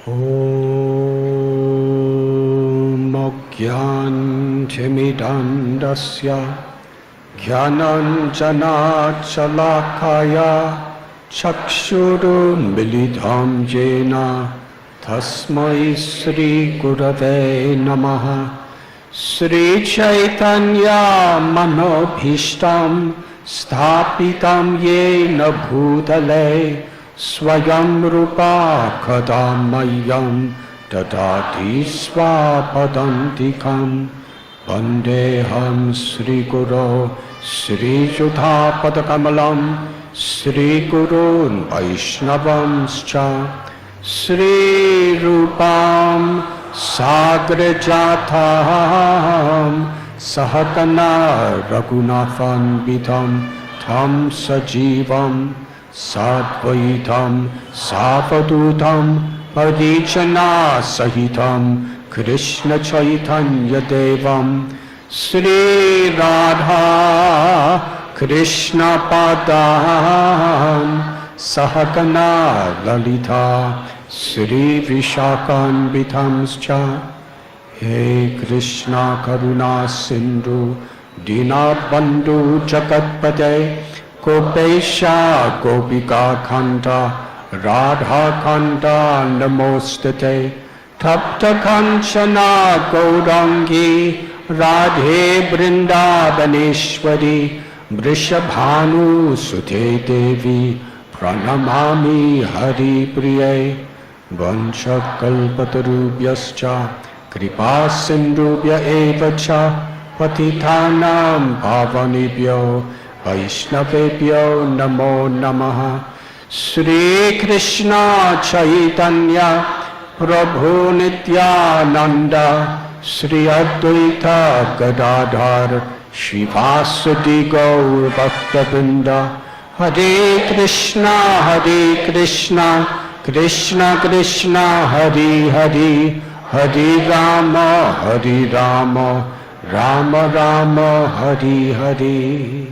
Om Mokyantimidandasya Jnananjanachalakaya Chakshurun Milidham Jena Tasmai Sri Gurave Namaha Sri Chaitanya Manobhishtam Sthapitam Yena Bhutale Swayam Rupa Kadamayam Dadati Svapadantikam Vandeham Sri Guru Sri Judhapadakamalam Sri Gurun Vaishnavamscha Sri Rupam Sagrajatam Sahakana Raghunathan Vidam Tam Sajivam Sadvaitam Savadutam Parichana Sahitam Krishna Chaitanya Devam Sri Radha Krishna Padam Sahakana Lalita Sri Vishakan Vitamscha He Krishna Karuna Sindhu Dina Bandhu Jagatpate Gopesha Gopika Khanda Radha Khanda Namostate Tapta Kanchana Gaurangi Radhe Vrindavaneshwari Vrishabhanu Sute Devi Pranamami Hari Priye Vanchakalpatarubhyascha Kripa Sindhubhya Evacha Patithanam Bhavanibhyo Vaishnavebhyo Namo Namaha Sri Krishna Chaitanya Prabhu Nityananda Sri Advaita Gadadhar Shivasati Gaur Bhaktabinda Hare Krishna Krishna Krishna Hare Hare Hare Rama Rama Rama Hare Hare.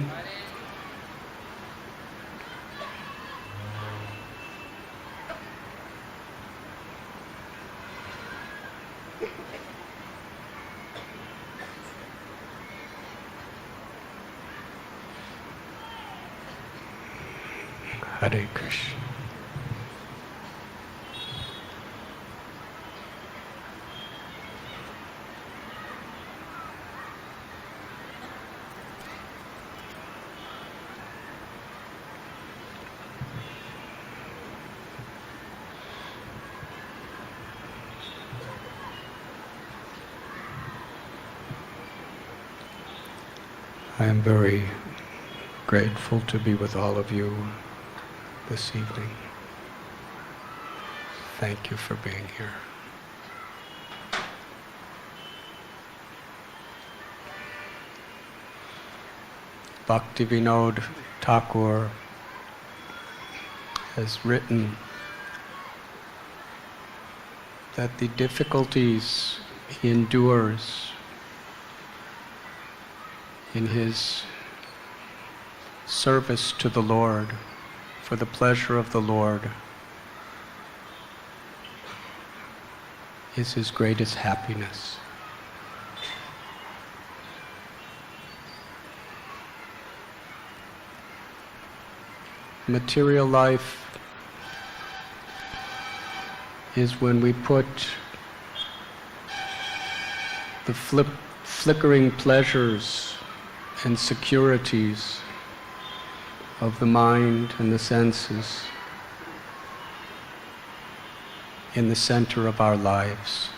Hare Krishna. I am very grateful to be with all of you this evening. Thank you for being here. Bhaktivinoda Thakur has written that the difficulties he endures in his service to the Lord, for the pleasure of the Lord, is his greatest happiness. Material life is when we put the flickering pleasures and securities of the mind and the senses in the center of our lives.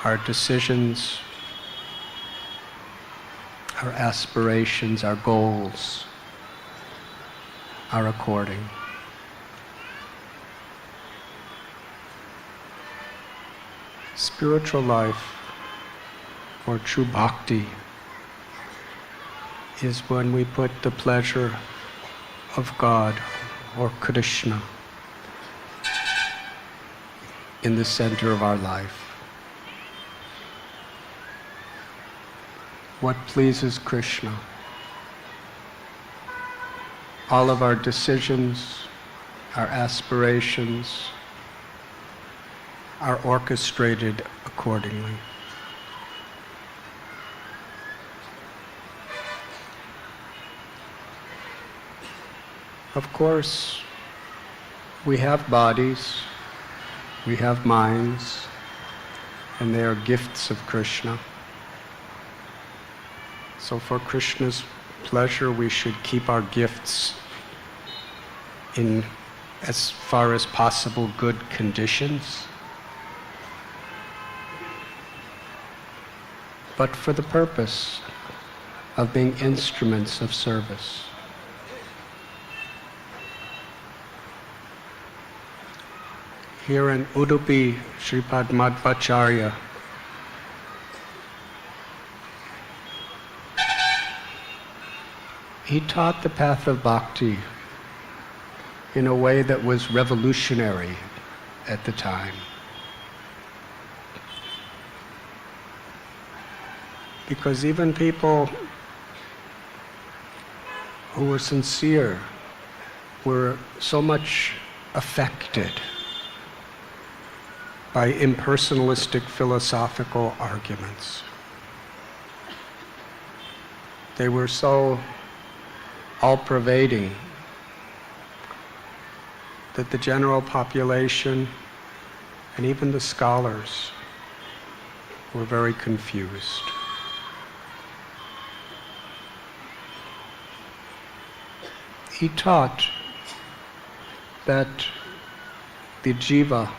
Our decisions, our aspirations, our goals are according. Spiritual life, or true bhakti, is when we put the pleasure of God or Krishna in the center of our life. What pleases Krishna? All of our decisions, our aspirations, are orchestrated accordingly. Of course, we have bodies, we have minds, and they are gifts of Krishna. So for Krishna's pleasure, we should keep our gifts in, as far as possible, good conditions. But for the purpose of being instruments of service. Here in Udupi, Sripad Madhvacharya he taught the path of bhakti in a way that was revolutionary at the time. Because even people who were sincere were so much affected by impersonalistic philosophical arguments. They were so all-pervading that the general population and even the scholars were very confused. He taught that the jiva,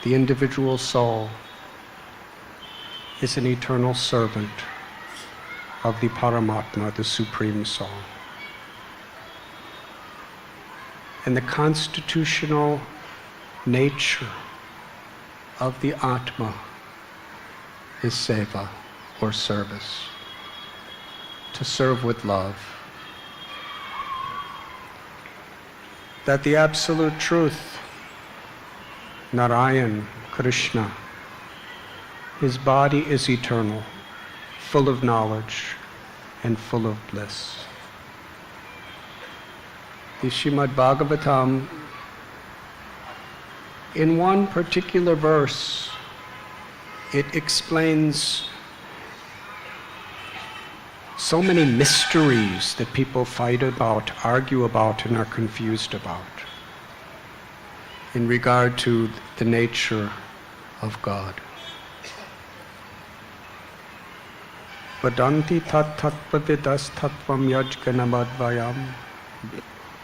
the individual soul, is an eternal servant of the Paramatma, the Supreme Soul. And the constitutional nature of the Atma is seva, or service, to serve with love. That the absolute truth, Narayan, Krishna, his body is eternal, full of knowledge and full of bliss. The Srimad Bhagavatam, in one particular verse, it explains so many mysteries that people fight about, argue about, and are confused about in regard to the nature of God. Vadanti tat tattvavidas tattvam yajganavadvayam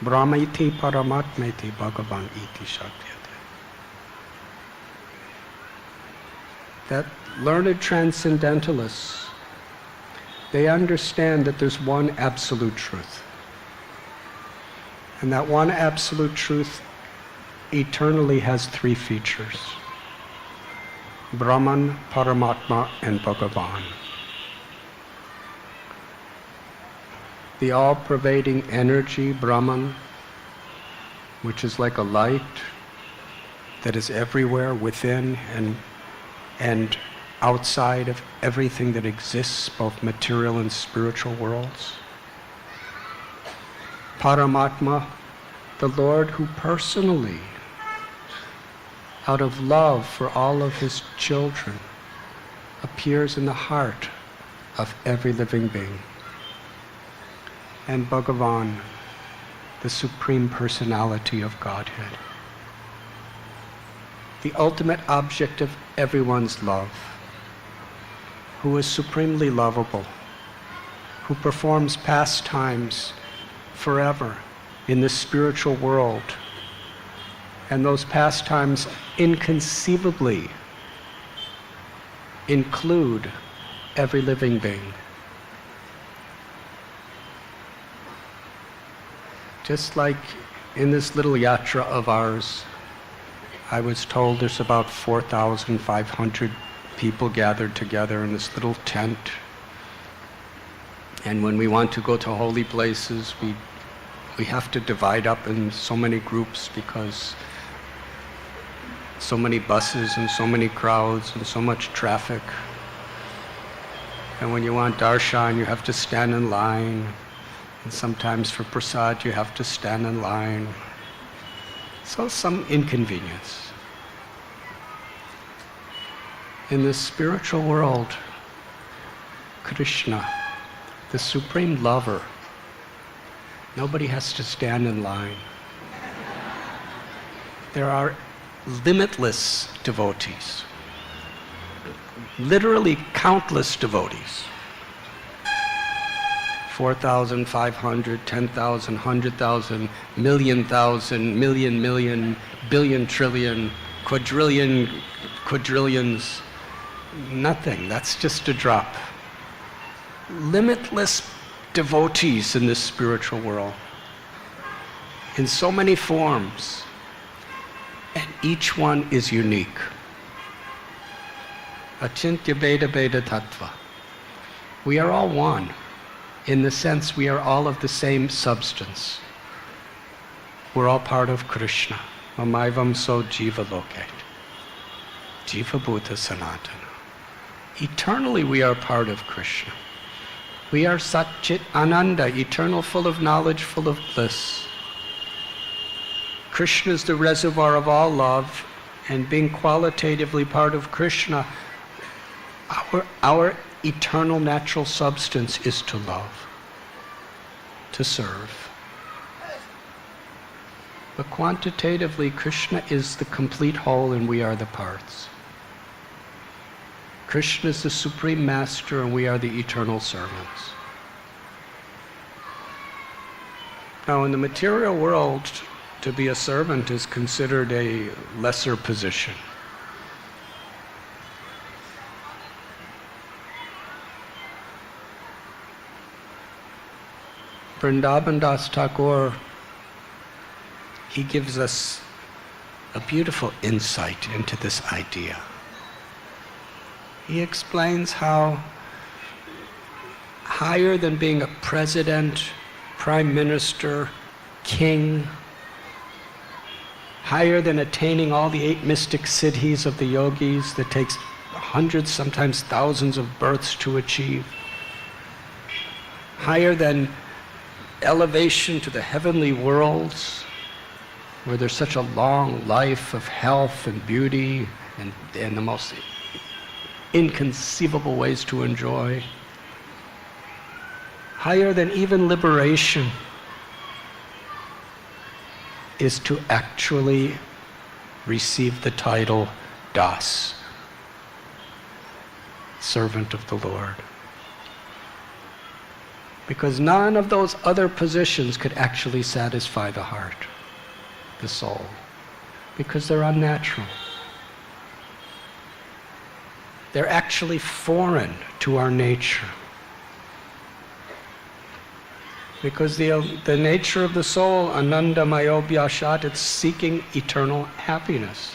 brahmaiti paramatmeti bhagavan iti shakyate. That learned transcendentalists, they understand that there's one absolute truth. And that one absolute truth eternally has three features: Brahman, Paramatma, and Bhagavan. The all-pervading energy, Brahman, which is like a light that is everywhere within and outside of everything that exists, both material and spiritual worlds. Paramatma, the Lord who personally, out of love for all of his children, appears in the heart of every living being. And Bhagavan, the Supreme Personality of Godhead, the ultimate object of everyone's love, who is supremely lovable, who performs pastimes forever in the spiritual world, and those pastimes inconceivably include every living being. Just like in this little yatra of ours, I was told there's about 4,500 people gathered together in this little tent. And when we want to go to holy places, we have to divide up in so many groups because so many buses and so many crowds and so much traffic. And when you want darshan, you have to stand in line. And sometimes for prasad, you have to stand in line. So some inconvenience. In the spiritual world, Krishna, the supreme lover, nobody has to stand in line. There are limitless devotees, literally countless devotees. 4,500, 10,000, 100,000, million, thousand, million, billion, trillion, quadrillions. Nothing. That's just a drop. Limitless devotees in this spiritual world, in so many forms, and each one is unique. Achintya Veda Veda Tattva. We are all one, in the sense we are all of the same substance. We're all part of Krishna. Mamaivam so jiva loket. Jiva bhuta sanatana. Eternally we are part of Krishna. We are Sat Chit Ananda, eternal, full of knowledge, full of bliss. Krishna is the reservoir of all love, and being qualitatively part of Krishna, our eternal natural substance is to love, to serve. But quantitatively, Krishna is the complete whole and we are the parts. Krishna is the supreme master and we are the eternal servants. Now, in the material world, to be a servant is considered a lesser position. Vrindavan Das Thakur, he gives us a beautiful insight into this idea. He explains how higher than being a president, prime minister, king, higher than attaining all the 8 mystic siddhis of the yogis that takes hundreds, sometimes thousands of births to achieve, higher than elevation to the heavenly worlds, where there's such a long life of health and beauty and the most inconceivable ways to enjoy. Higher than even liberation is to actually receive the title Das, servant of the Lord. Because none of those other positions could actually satisfy the heart, the soul, because they're unnatural. They're actually foreign to our nature. Because the nature of the soul, ananda mayobhyashat, it's seeking eternal happiness.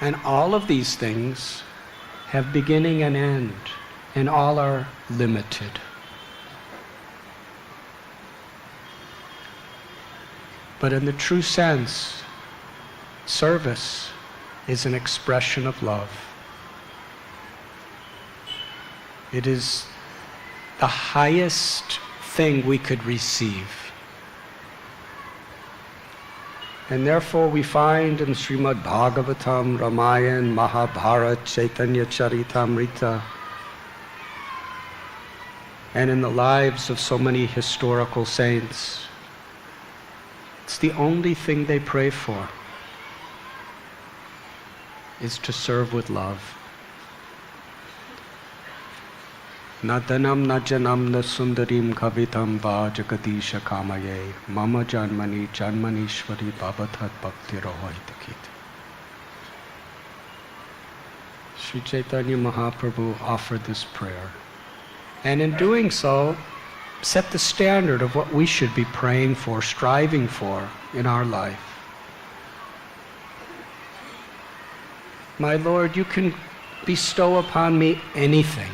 And all of these things have beginning and end, and all are limited. But in the true sense, service is an expression of love. It is the highest thing we could receive. And therefore we find in Srimad Bhagavatam, Ramayana, Mahabharata, Chaitanya Charitamrita, and in the lives of so many historical saints, it's the only thing they pray for, is to serve with love. Na dhanam na janam na sundarim kavitam va jagadisha kamaye mama janmani janmanishwari babathat bhakti rohaitakit. Sri Chaitanya Mahaprabhu offered this prayer, and in doing so set the standard of what we should be praying for, striving for in our life. My Lord, you can bestow upon me anything.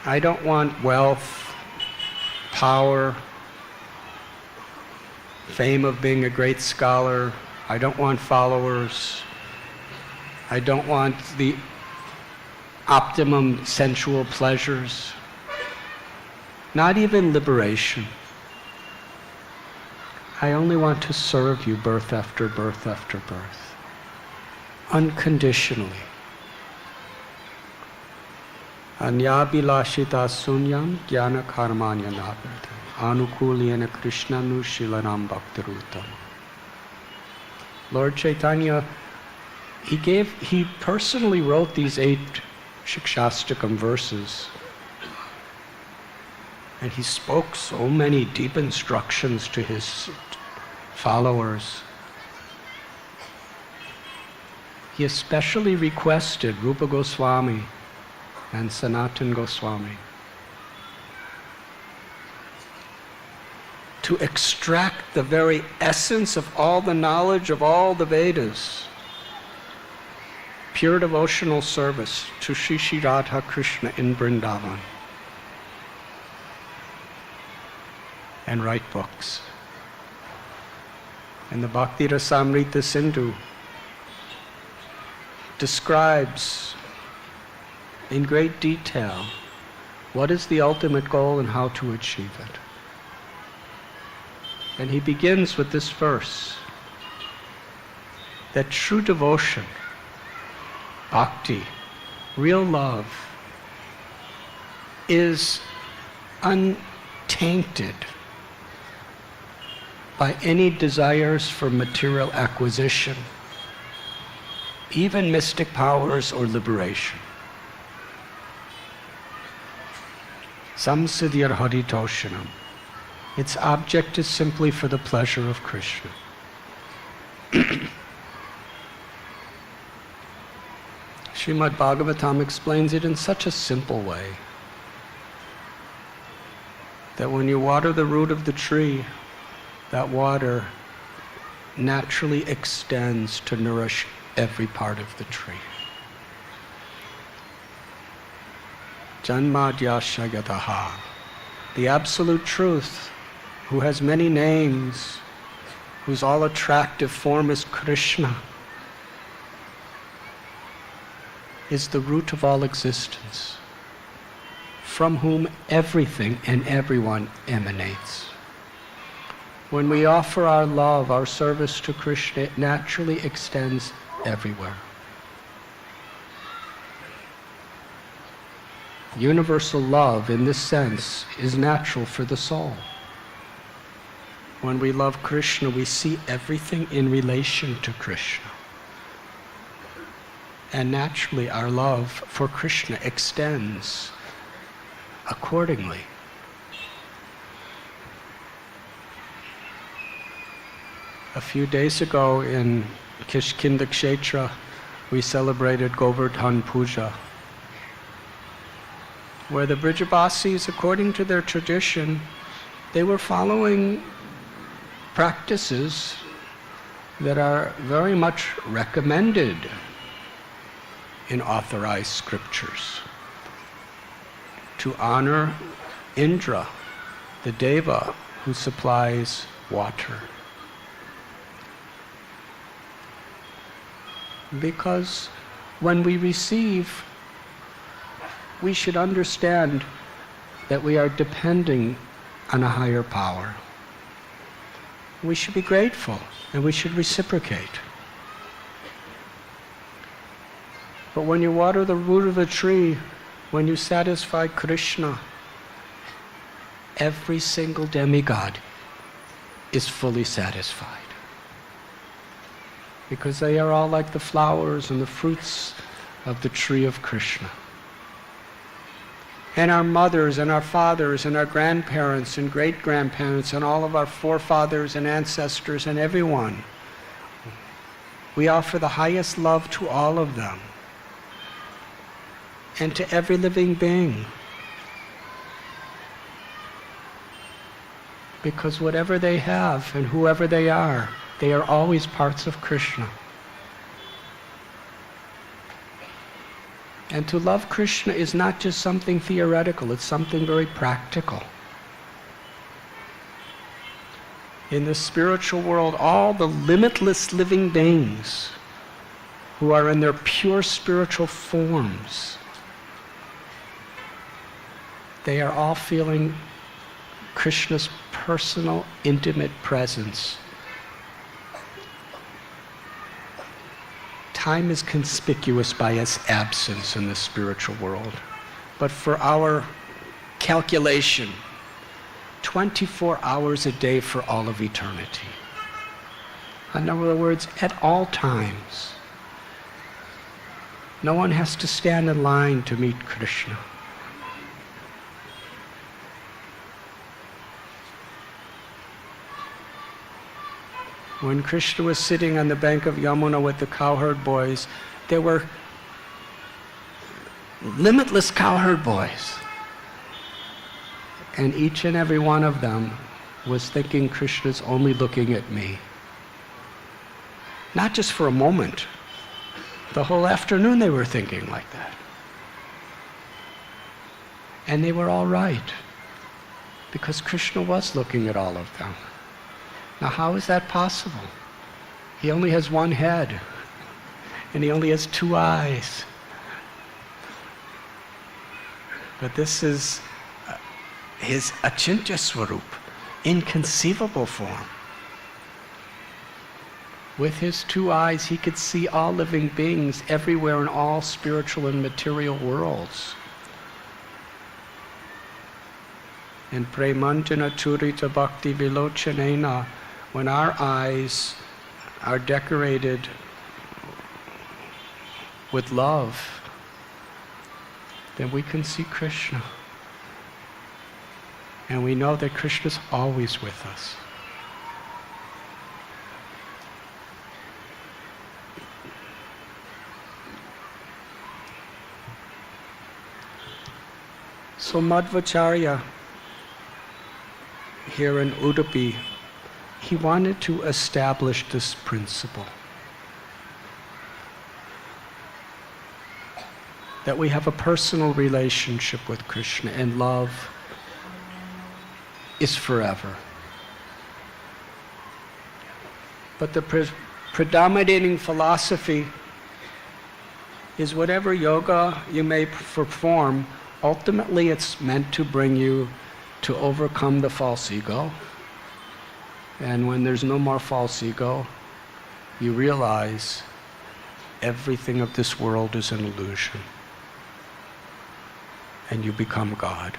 I don't want wealth, power, fame of being a great scholar. I don't want followers. I don't want the optimum sensual pleasures. Not even liberation. I only want to serve you birth after birth after birth. unconditionally. Anyabhilashita sunyam jnana karmanya navartam anukulyena krishnanushilanam bhaktirutam. Lord Chaitanya, he personally wrote these 8 Shikshastakam verses. And he spoke so many deep instructions to his followers. He especially requested Rupa Goswami and Sanatana Goswami to extract the very essence of all the knowledge of all the Vedas, pure devotional service to Sri Sri Radha Krishna in Vrindavan, and write books. And the Bhakti Rasamrita Sindhu describes in great detail what is the ultimate goal and how to achieve it. And he begins with this verse, that true devotion, bhakti, real love, is untainted by any desires for material acquisition, even mystic powers or liberation. Samsiddhyar haritoshanam. Its object is simply for the pleasure of Krishna. Srimad Bhagavatam explains it in such a simple way that when you water the root of the tree, that water naturally extends to nourish every part of the tree. Janmadhyasya yataha. The absolute truth, who has many names, whose all attractive form is Krishna, is the root of all existence, from whom everything and everyone emanates. When we offer our love, our service to Krishna, it naturally extends everywhere. Universal love, in this sense, is natural for the soul. When we love Krishna, we see everything in relation to Krishna. And naturally, our love for Krishna extends accordingly. A few days ago in Kishkinda Kshetra, we celebrated Govardhan Puja, where the Brijabasis, according to their tradition, they were following practices that are very much recommended in authorized scriptures. To honor Indra, the Deva who supplies water. Because when we receive, we should understand that we are depending on a higher power. We should be grateful and we should reciprocate. But when you water the root of a tree, when you satisfy Krishna, every single demigod is fully satisfied. Because they are all like the flowers and the fruits of the tree of Krishna. And our mothers and our fathers and our grandparents and great-grandparents and all of our forefathers and ancestors and everyone, we offer the highest love to all of them and to every living being. Because whatever they have and whoever they are always parts of Krishna. And to love Krishna is not just something theoretical, it's something very practical. In the spiritual world, all the limitless living beings who are in their pure spiritual forms, they are all feeling Krishna's personal, intimate presence time is conspicuous by its absence in the spiritual world. But for our calculation, 24 hours a day for all of eternity. In other words, at all times. No one has to stand in line to meet Krishna. When Krishna was sitting on the bank of Yamuna with the cowherd boys, there were limitless cowherd boys. And each and every one of them was thinking, Krishna's only looking at me. Not just for a moment. The whole afternoon they were thinking like that. And they were all right, because Krishna was looking at all of them. Now how is that possible? He only has one head, and he only has two eyes. But this is his achintya swarup, inconceivable form. With his two eyes, he could see all living beings everywhere in all spiritual and material worlds. In Premanjana Churita Bhakti Vilochanena, when our eyes are decorated with love, then we can see Krishna. And we know that Krishna's always with us. So Madhvacharya, here in Udupi, he wanted to establish this principle. That we have a personal relationship with Krishna, and love is forever. But the predominating philosophy is whatever yoga you may perform, ultimately it's meant to bring you to overcome the false ego. And when there's no more false ego, you realize everything of this world is an illusion. And you become God.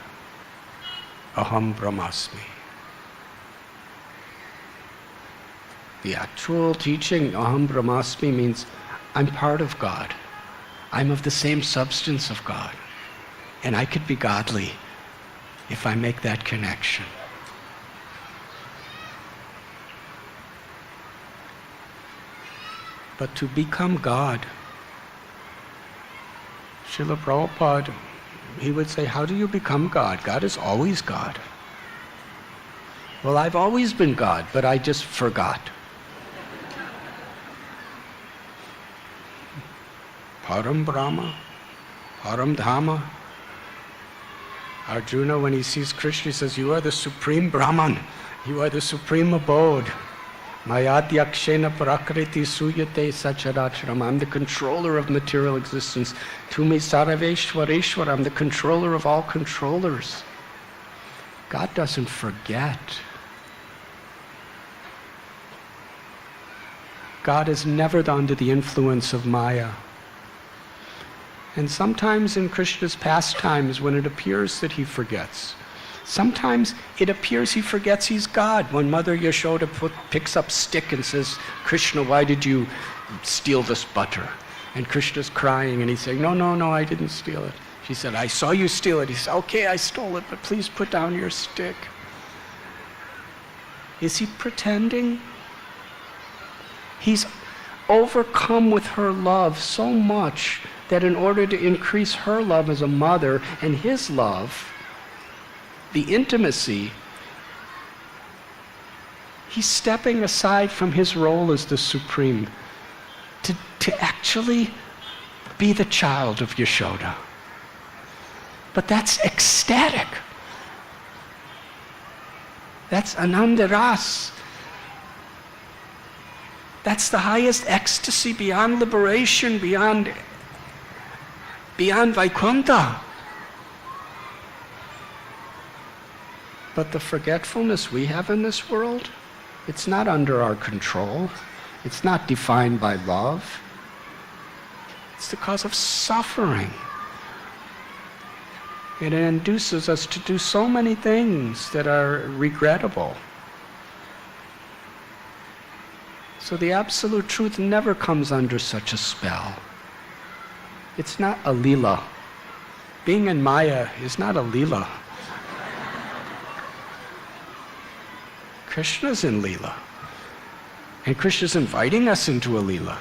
Aham Brahmasmi. The actual teaching, Aham Brahmasmi, means I'm part of God. I'm of the same substance of God. And I could be godly if I make that connection. But to become God, Srila Prabhupada, he would say, how do you become God? God is always God. Well, I've always been God, but I just forgot. Param Brahma, Param Dhamma. Arjuna, when he sees Krishna, he says, you are the supreme Brahman. You are the supreme abode. Mayadhyakshena prakriti suyate sacharacharam. I'm the controller of material existence. Tumi saraveshwareshwar. I'm the controller of all controllers. God doesn't forget. God is never under the influence of Maya. And sometimes in Krishna's pastimes, when it appears that he forgets, sometimes it appears he forgets he's God. When Mother Yashoda picks up stick and says, Krishna, why did you steal this butter? And Krishna's crying and he's saying, no, I didn't steal it. She said, I saw you steal it. He said, okay, I stole it, but please put down your stick. Is he pretending? He's overcome with her love so much that in order to increase her love as a mother and his love, the intimacy, he's stepping aside from his role as the supreme to actually be the child of Yashoda. But that's ecstatic. That's anandaras. That's the highest ecstasy, beyond liberation, beyond Vaikuntha. But the forgetfulness we have in this world, it's not under our control. It's not defined by love. It's the cause of suffering. It induces us to do so many things that are regrettable. So the absolute truth never comes under such a spell. It's not a lila. Being in Maya is not a lila. Krishna's in lila. And Krishna's inviting us into a lila.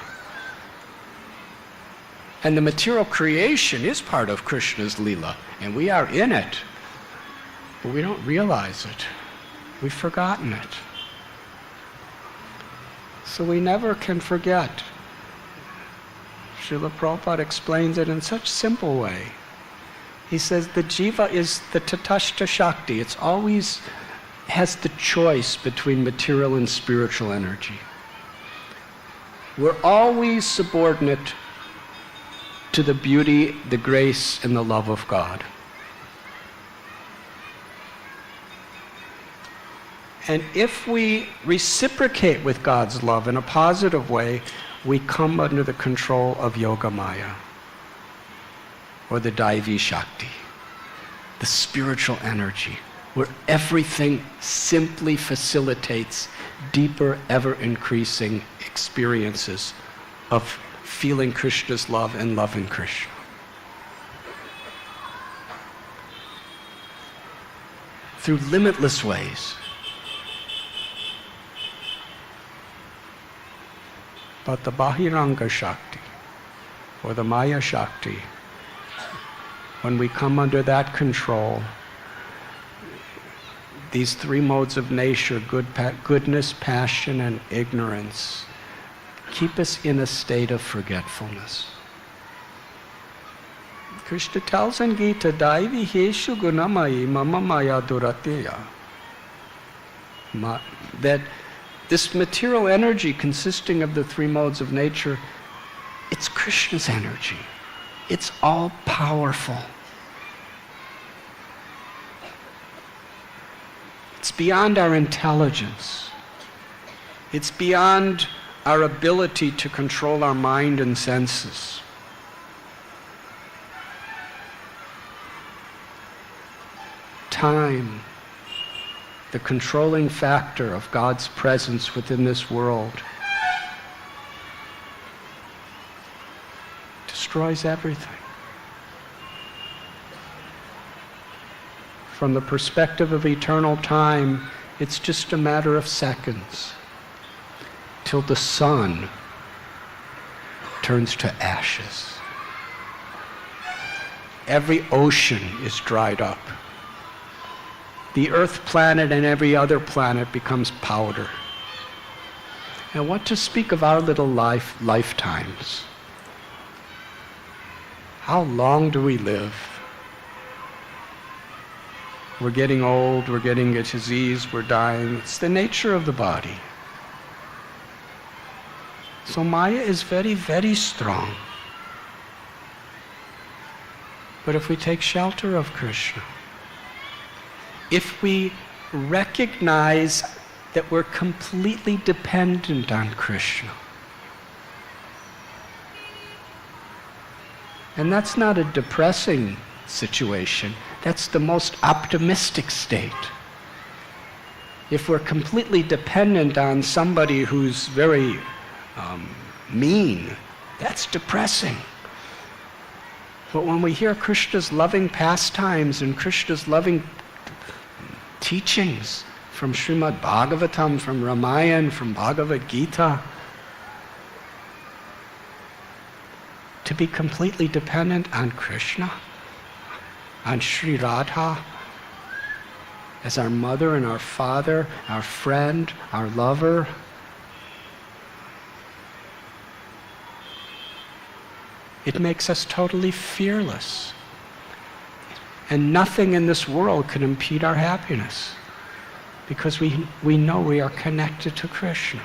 And the material creation is part of Krishna's lila, and we are in it. But we don't realize it. We've forgotten it. So we never can forget. Srila Prabhupada explains it in such a simple way. He says the jiva is the tatashta shakti. It's always has the choice between material and spiritual energy. We're always subordinate to the beauty, the grace, and the love of God. And if we reciprocate with God's love in a positive way, we come under the control of Yoga Maya, or the Daivi Shakti, the spiritual energy, where everything simply facilitates deeper, ever-increasing experiences of feeling Krishna's love and loving Krishna. Through limitless ways. But the Bahiranga Shakti, or the Maya Shakti, when we come under that control, these three modes of nature, goodness, passion, and ignorance, keep us in a state of forgetfulness. Krishna tells in Gita, Daivi heshu gunamayi mama maya durateya. That this material energy consisting of the three modes of nature, it's Krishna's energy. It's all powerful. It's beyond our intelligence. It's beyond our ability to control our mind and senses. Time, the controlling factor of God's presence within this world, destroys everything. From the perspective of eternal time, it's just a matter of seconds till the sun turns to ashes. Every ocean is dried up. The Earth planet and every other planet becomes powder. And what to speak of our little lifetimes? How long do we live? We're getting old, we're getting a disease, we're dying. It's the nature of the body. So Maya is very, very strong. But if we take shelter of Krishna, if we recognize that we're completely dependent on Krishna, and that's not a depressing situation, that's the most optimistic state. If we're completely dependent on somebody who's very mean, that's depressing. But when we hear Krishna's loving pastimes and Krishna's loving teachings from Srimad Bhagavatam, from Ramayana, from Bhagavad Gita, to be completely dependent on Krishna, on Sri Radha, as our mother and our father, our friend, our lover, it makes us totally fearless. And nothing in this world can impede our happiness, because we know we are connected to Krishna,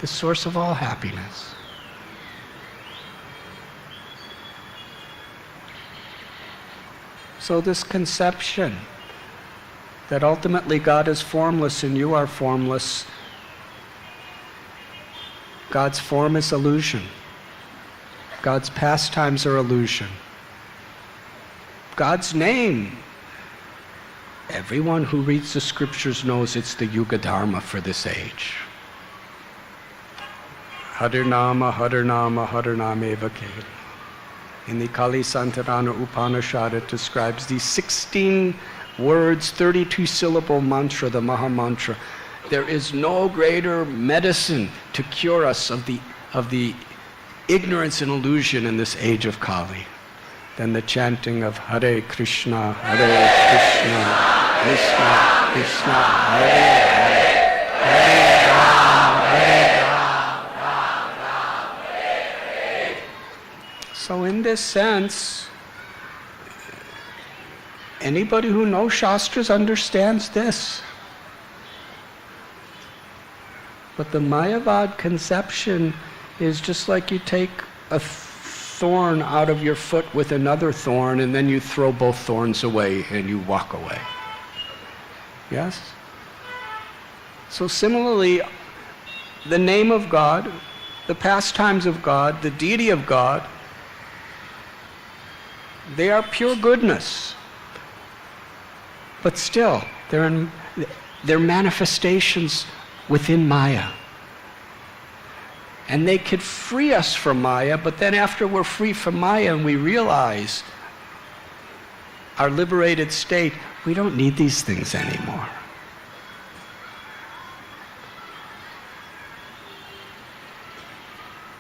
the source of all happiness. So this conception that ultimately God is formless and you are formless, God's form is illusion. God's pastimes are illusion. God's name, everyone who reads the scriptures knows it's the Yuga Dharma for this age. Harinama, Harinama, Harinameva Kevalam. In the Kali Santarana Upanishad, it describes these 16 words, 32-syllable mantra, the Maha Mantra. There is no greater medicine to cure us of the ignorance and illusion in this age of Kali than the chanting of Hare Krishna, Hare Krishna, Krishna Krishna, Hare Hare, Hare Rama, Hare Rama. So in this sense, anybody who knows Shastras understands this. But the Mayavad conception is just like you take a thorn out of your foot with another thorn and then you throw both thorns away and you walk away. Yes? So similarly, the name of God, the pastimes of God, the deity of God, they are pure goodness. But still, they're manifestations within Maya. And they could free us from Maya, but then after we're free from Maya and we realize our liberated state, we don't need these things anymore.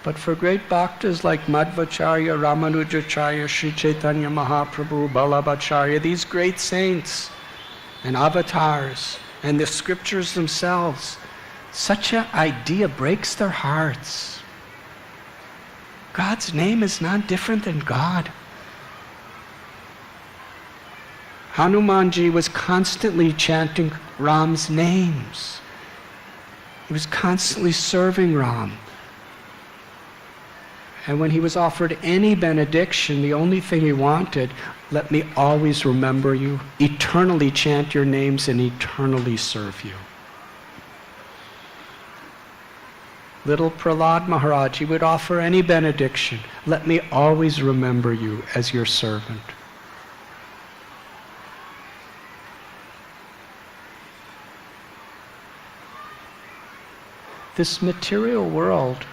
But for great bhaktas like Madhvacharya, Ramanujacharya, Sri Chaitanya Mahaprabhu, Ballabhacharya, these great saints and avatars and the scriptures themselves, such an idea breaks their hearts. God's name is not different than God. Hanumanji was constantly chanting Ram's names. He was constantly serving Ram. And when he was offered any benediction, the only thing he wanted, let me always remember you, eternally chant your names and eternally serve you. Little Prahlad Maharaj, he would offer any benediction. Let me always remember you as your servant. This material world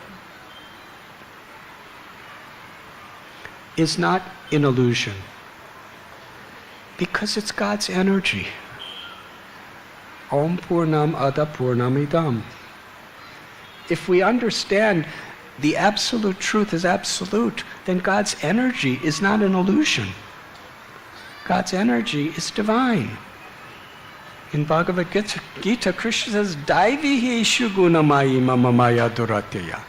is not an illusion because it's God's energy. Om Purnam Ada Purnamidam. If we understand the absolute truth is absolute, then God's energy is not an illusion. God's energy is divine. In Bhagavad Gita, Krishna says, Daivi Shuguna Mama Maya Durateya.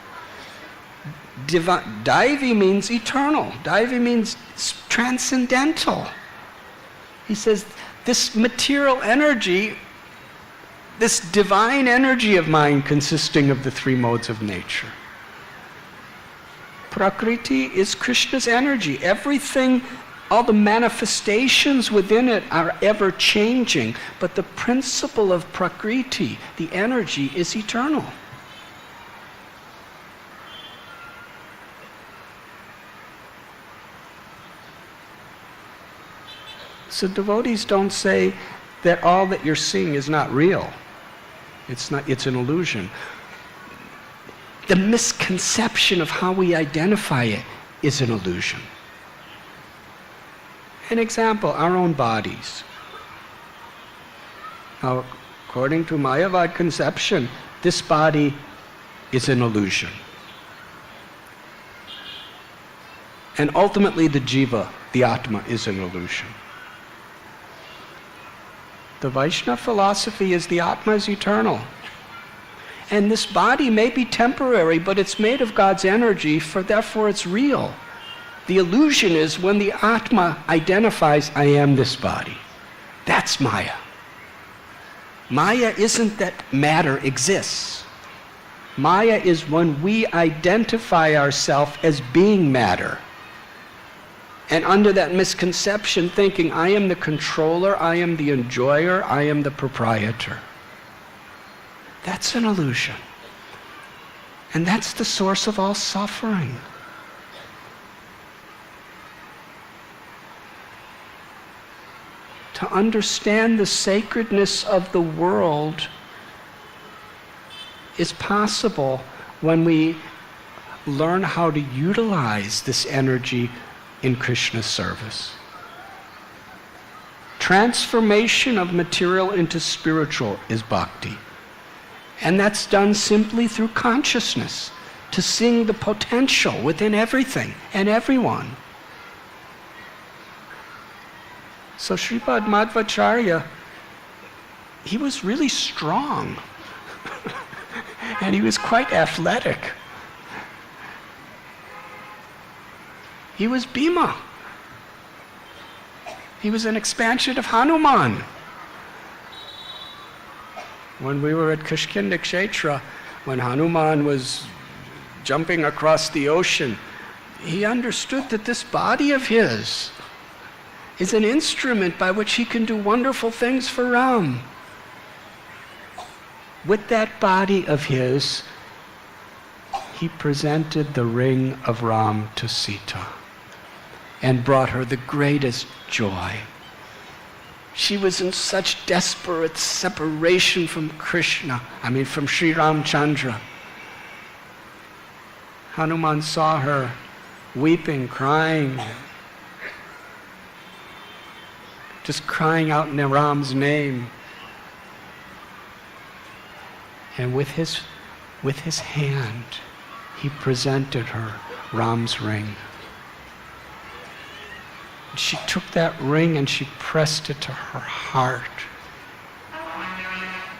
Daivi means eternal. Daivi means transcendental. He says, this material energy, this divine energy of mine consisting of the three modes of nature. Prakriti is Krishna's energy. Everything, all the manifestations within it are ever changing, but the principle of Prakriti, the energy, is eternal. So devotees don't say that all that you're seeing is not real. It's an illusion. The misconception of how we identify it is an illusion. An example, our own bodies. Now, according to Mayavad conception, this body is an illusion. And ultimately the jiva, the atma, is an illusion. The Vaishnava philosophy is the Atma is eternal. And this body may be temporary, but it's made of God's energy, therefore it's real. The illusion is when the Atma identifies, I am this body. That's Maya. Maya isn't that matter exists. Maya is when we identify ourselves as being matter. And under that misconception, thinking, I am the controller, I am the enjoyer, I am the proprietor. That's an illusion. And that's the source of all suffering. to understand the sacredness of the world is possible when we learn how to utilize this energy in Krishna's service. Transformation of material into spiritual is bhakti. And that's done simply through consciousness, to seeing the potential within everything and everyone. So Sripad Madhvacharya, he was really strong. And he was quite athletic. He was Bhima. He was an expansion of Hanuman. When we were at Kishkinda Kshetra, when Hanuman was jumping across the ocean, he understood that this body of his is an instrument by which he can do wonderful things for Ram. With that body of his, he presented the ring of Ram to Sita and brought her the greatest joy. She was in such desperate separation from Krishna, from Sri Ramchandra. Hanuman saw her weeping, crying, just crying out in Ram's name. And with his hand, he presented her Ram's ring. She took that ring and she pressed it to her heart.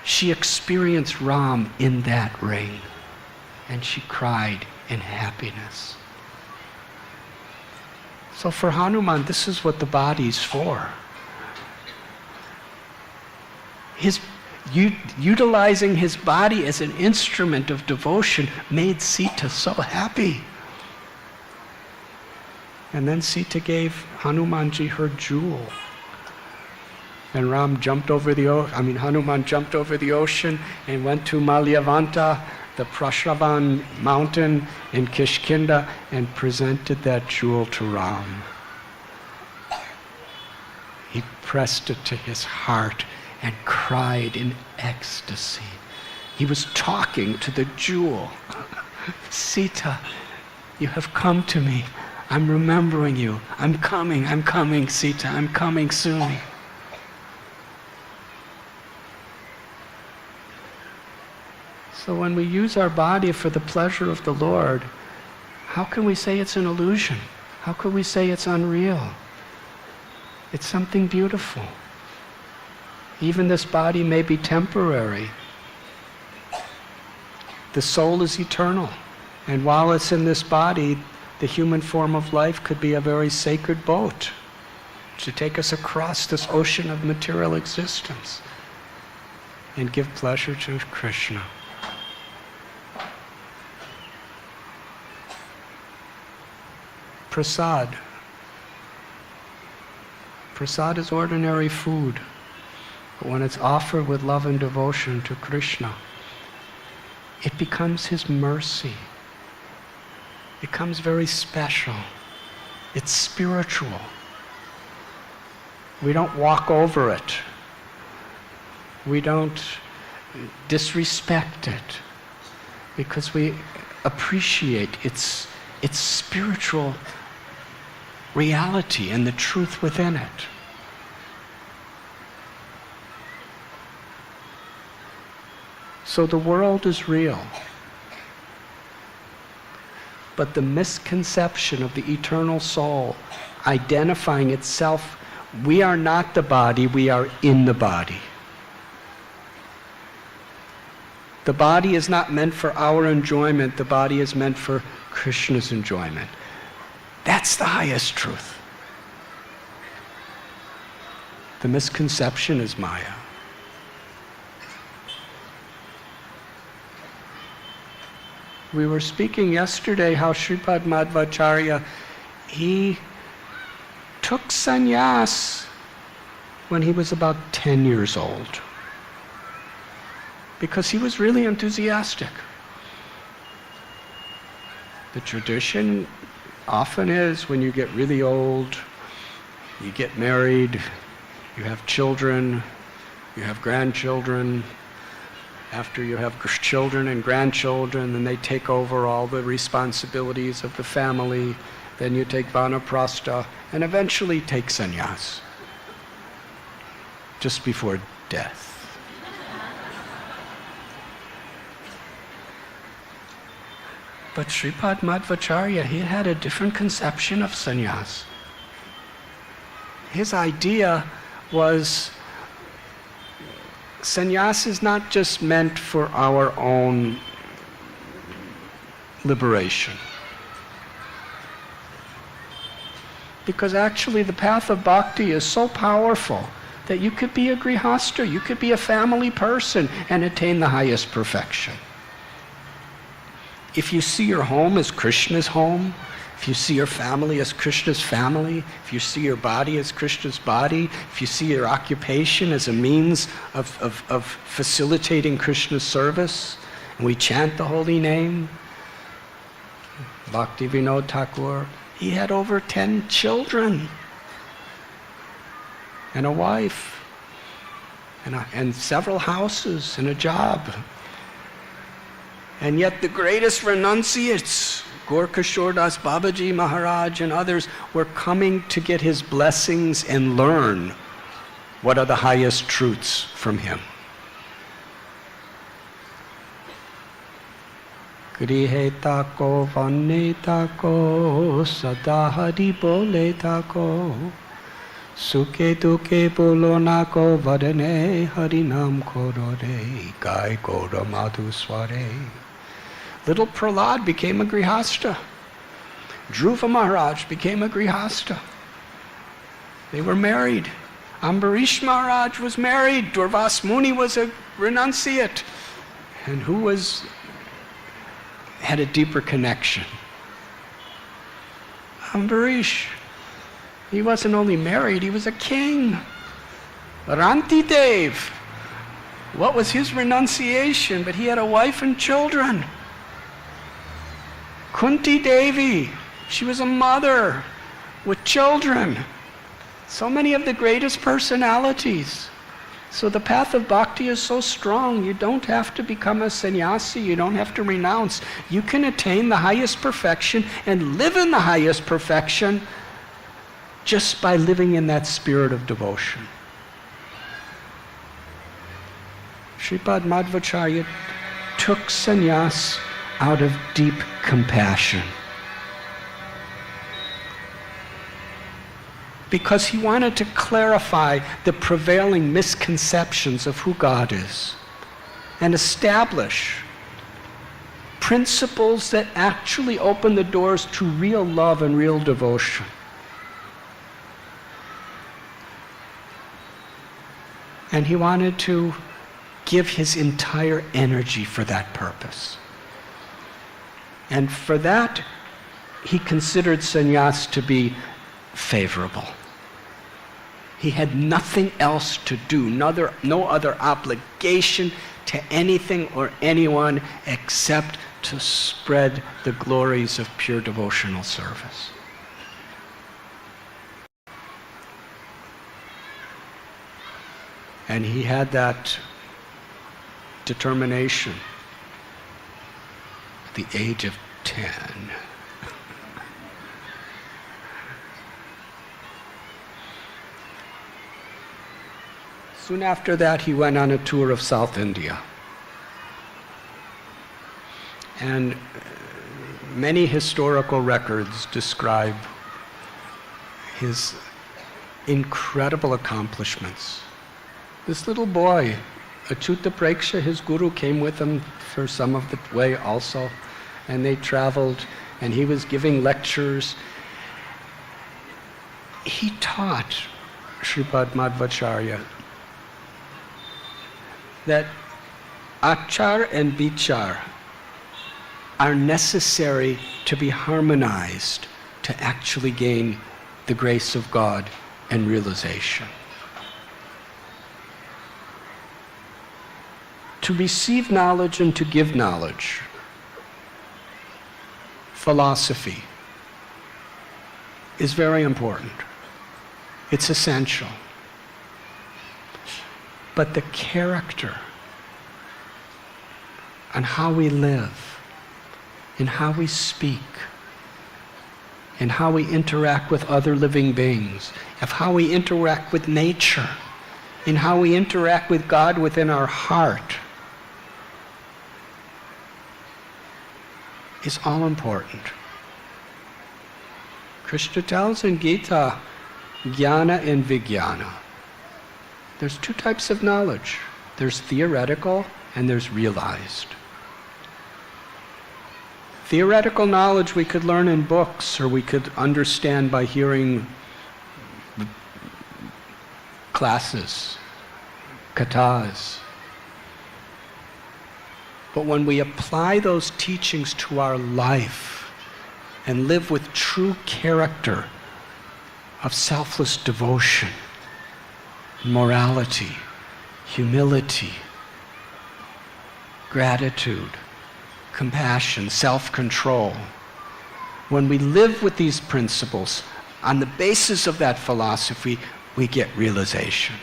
She experienced Ram in that ring, and she cried in happiness. So for Hanuman, this is what the body's for. Utilizing his body as an instrument of devotion made Sita so happy. And then Sita gave Hanumanji her jewel. And Hanuman jumped over the ocean and went to Malyavanta, the Prashravan mountain in Kishkinda, and presented that jewel to Ram. He pressed it to his heart and cried in ecstasy. He was talking to the jewel. Sita, you have come to me. I'm remembering you. I'm coming, Sita. I'm coming soon. So when we use our body for the pleasure of the Lord, how can we say it's an illusion? How can we say it's unreal? It's something beautiful. Even this body may be temporary. The soul is eternal. And while it's in this body, the human form of life could be a very sacred boat to take us across this ocean of material existence and give pleasure to Krishna. Prasad. Prasad is ordinary food, but when it's offered with love and devotion to Krishna, it becomes his mercy. It becomes very special. It's spiritual. We don't walk over it. We don't disrespect it, because we appreciate its spiritual reality and the truth within it. So the world is real. But the misconception of the eternal soul identifying itself, we are not the body, we are in the body. The body is not meant for our enjoyment, the body is meant for Krishna's enjoyment. That's the highest truth. The misconception is Maya. We were speaking yesterday how Sripad Madhvacharya, he took sannyas when he was about 10 years old, because he was really enthusiastic. The tradition often is when you get really old, you get married, You have children, you have grandchildren. After you have children and grandchildren, then they take over all the responsibilities of the family. Then you take vanaprastha and eventually take sannyas just before death. But Sripad Madhvacharya, he had a different conception of sannyas. His idea was sannyas is not just meant for our own liberation. Because actually the path of bhakti is so powerful that you could be a grihastha, you could be a family person and attain the highest perfection. If you see your home as Krishna's home, if you see your family as Krishna's family, if you see your body as Krishna's body, if you see your occupation as a means of facilitating Krishna's service, and we chant the holy name, Bhakti Vinod Thakur, he had over 10 children and a wife and several houses and a job. And yet the greatest renunciates, Gorkashore Das Babaji Maharaj and others, were coming to get his blessings and learn what are the highest truths from him. Grihe tako vanne tako sadahari bole tako Sukhe dukhe bolo nako vadane harinam korore gai gora madhu sware. Little Prahlad became a grihastha. Dhruva Maharaj became a grihastha. They were married. Ambarish Maharaj was married. Durvas Muni was a renunciate. And who had a deeper connection? Ambarish. He wasn't only married, he was a king. Ranti Dev. What was his renunciation? But he had a wife and children. Kunti Devi. She was a mother with children. So many of the greatest personalities. So the path of bhakti is so strong. You don't have to become a sannyasi. You don't have to renounce. You can attain the highest perfection and live in the highest perfection just by living in that spirit of devotion. Sripad Madhvacharya took sannyas out of deep compassion, because he wanted to clarify the prevailing misconceptions of who God is and establish principles that actually open the doors to real love and real devotion. And he wanted to give his entire energy for that purpose. And for that, he considered sannyas to be favorable. He had nothing else to do, no other obligation to anything or anyone except to spread the glories of pure devotional service. And he had that determination at the age of 10. Soon after that, he went on a tour of South India. And many historical records describe his incredible accomplishments. This little boy, Achyuta Preksha, his guru, came with him for some of the way also, and they traveled, and he was giving lectures. He taught Sripad Madhvacharya that achar and vichar are necessary to be harmonized to actually gain the grace of God and realization. To receive knowledge and to give knowledge, philosophy, is very important. It's essential. but the character on how we live, in how we speak, in how we interact with other living beings, of how we interact with nature, in how we interact with God within our heart, is all important. Krishna tells in Gita, jnana and vijnana. There's two types of knowledge. There's theoretical and there's realized. Theoretical knowledge we could learn in books, or we could understand by hearing classes, kathas. But when we apply those teachings to our life and live with true character of selfless devotion, morality, humility, gratitude, compassion, self-control, when we live with these principles, on the basis of that philosophy, we get realization.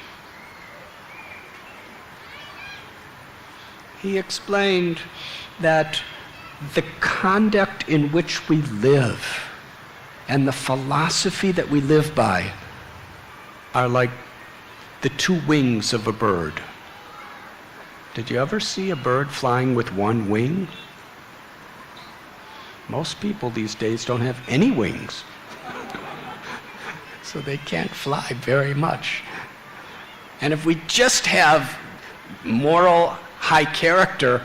He explained that the conduct in which we live and the philosophy that we live by are like the two wings of a bird. Did you ever see a bird flying with one wing? Most people these days don't have any wings, so they can't fly very much. And if we just have moral high character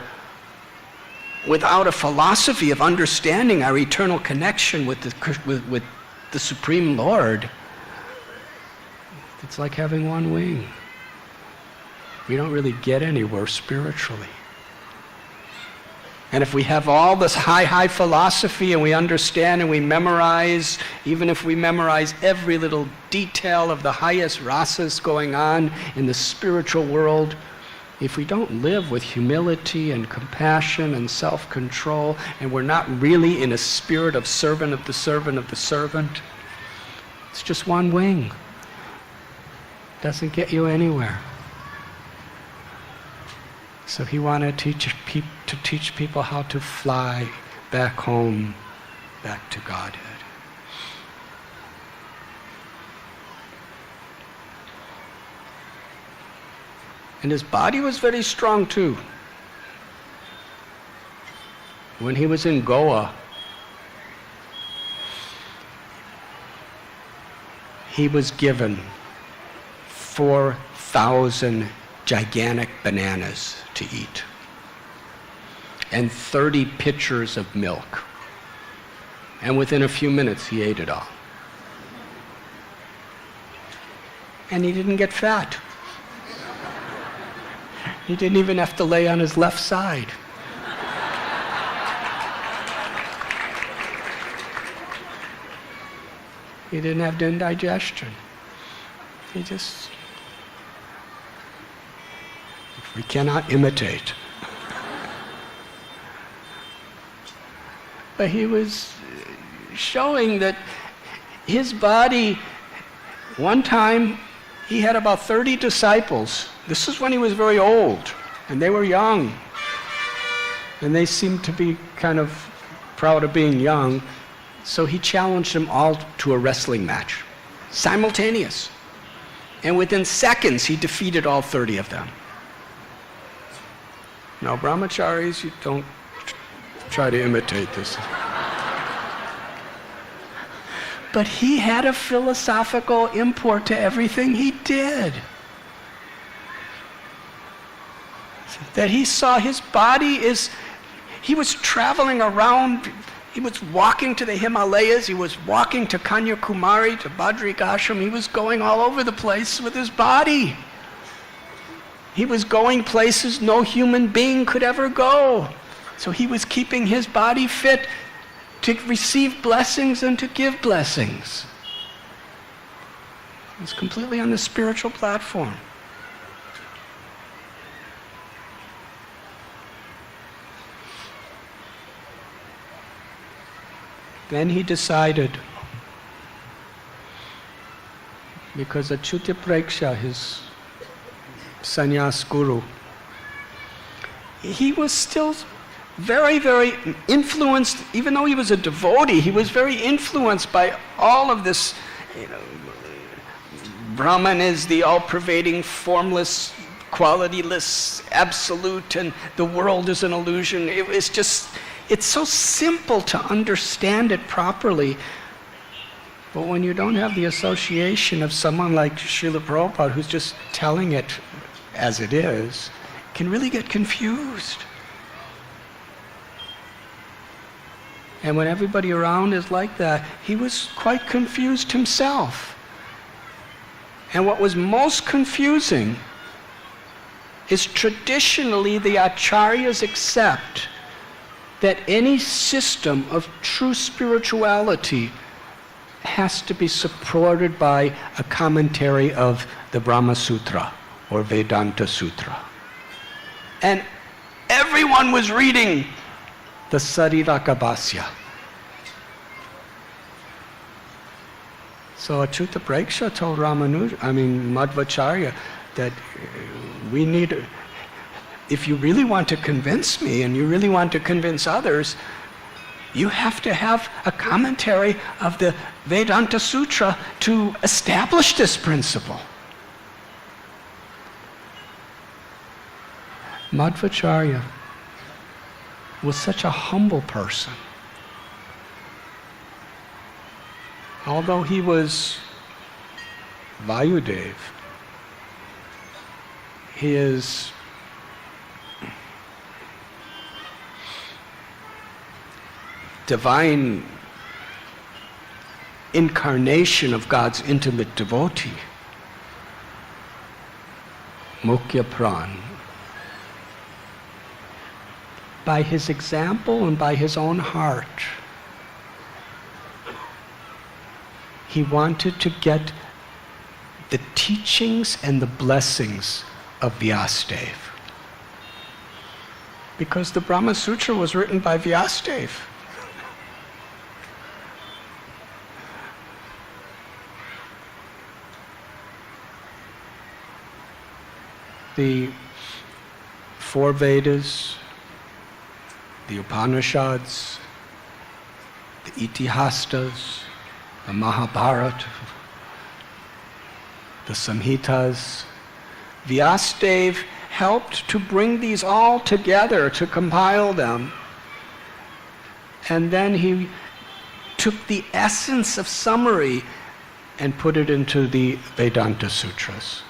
without a philosophy of understanding our eternal connection with the Supreme Lord, it's like having one wing. We don't really get anywhere spiritually. And if we have all this high philosophy and we understand and we memorize, even if we memorize every little detail of the highest rasas going on in the spiritual world, if we don't live with humility and compassion and self-control, and we're not really in a spirit of servant of the servant of the servant, it's just one wing. Doesn't get you anywhere. So he wanted to teach people how to fly back home, back to Godhead. And his body was very strong too. When he was in Goa, he was given 4,000 gigantic bananas to eat and 30 pitchers of milk. And within a few minutes, he ate it all. And he didn't get fat. He didn't even have to lay on his left side. He didn't have indigestion. He just... We cannot imitate. But he was showing that his body, one time, he had about 30 disciples. This is when he was very old, and they were young. And they seemed to be kind of proud of being young. So he challenged them all to a wrestling match, simultaneous. And within seconds, he defeated all 30 of them. Now, brahmacharis, you don't try to imitate this. But he had a philosophical import to everything he did. That he saw his body he was traveling around, he was walking to the Himalayas, he was walking to Kanyakumari, to Badrika Ashram, he was going all over the place with his body. He was going places no human being could ever go. So he was keeping his body fit to receive blessings and to give blessings. He was completely on the spiritual platform. Then he decided, because Achyuta Preksha, his sannyas guru, he was still very, very influenced. Even though he was a devotee, he was very influenced by all of this. Brahman is the all-pervading, formless, qualityless absolute, and the world is an illusion. It's so simple to understand it properly. But when you don't have the association of someone like Srila Prabhupada, who's just telling it as it is, it can really get confused. And when everybody around is like that, he was quite confused himself. And what was most confusing is traditionally the acharyas accept that any system of true spirituality has to be supported by a commentary of the Brahma Sutra or Vedanta Sutra. And everyone was reading the Sariraka-bhasya. So Achyuta Preksha told Madhvacharya that we need, if you really want to convince me and you really want to convince others, you have to have a commentary of the Vedanta Sutra to establish this principle. Madhvacharya was such a humble person. Although he was Vayudev, his divine incarnation of God's intimate devotee, Mukhya Pran, by his example and by his own heart, he wanted to get the teachings and the blessings of Vyasadeva. Because the Brahma Sutra was written by Vyasadeva. The four Vedas, the Upanishads, the Itihastas, the Mahabharata, the Samhitas. Vyasadeva helped to bring these all together, to compile them. And then he took the essence of summary and put it into the Vedanta Sutras.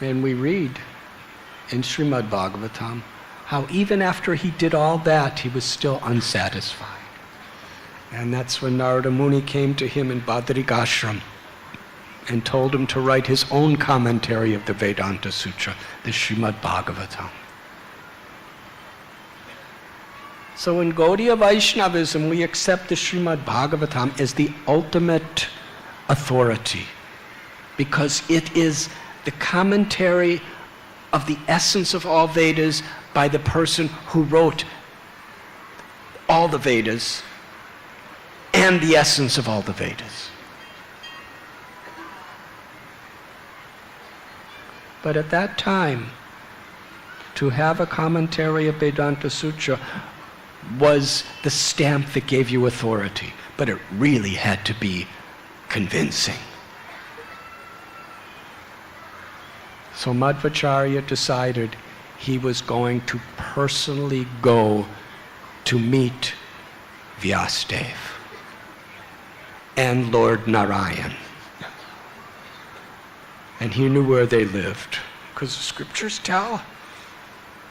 And we read in Srimad Bhagavatam how even after he did all that, he was still unsatisfied. And that's when Narada Muni came to him in Badrikashram and told him to write his own commentary of the Vedanta Sutra, the Srimad Bhagavatam. So in Gaudiya Vaishnavism, we accept the Srimad Bhagavatam as the ultimate authority, because it is the commentary of the essence of all Vedas by the person who wrote all the Vedas and the essence of all the Vedas. But at that time, to have a commentary of Vedanta Sutra was the stamp that gave you authority, but it really had to be convincing. So Madhvacharya decided he was going to personally go to meet Vyasadeva and Lord Narayan. And he knew where they lived, because the scriptures tell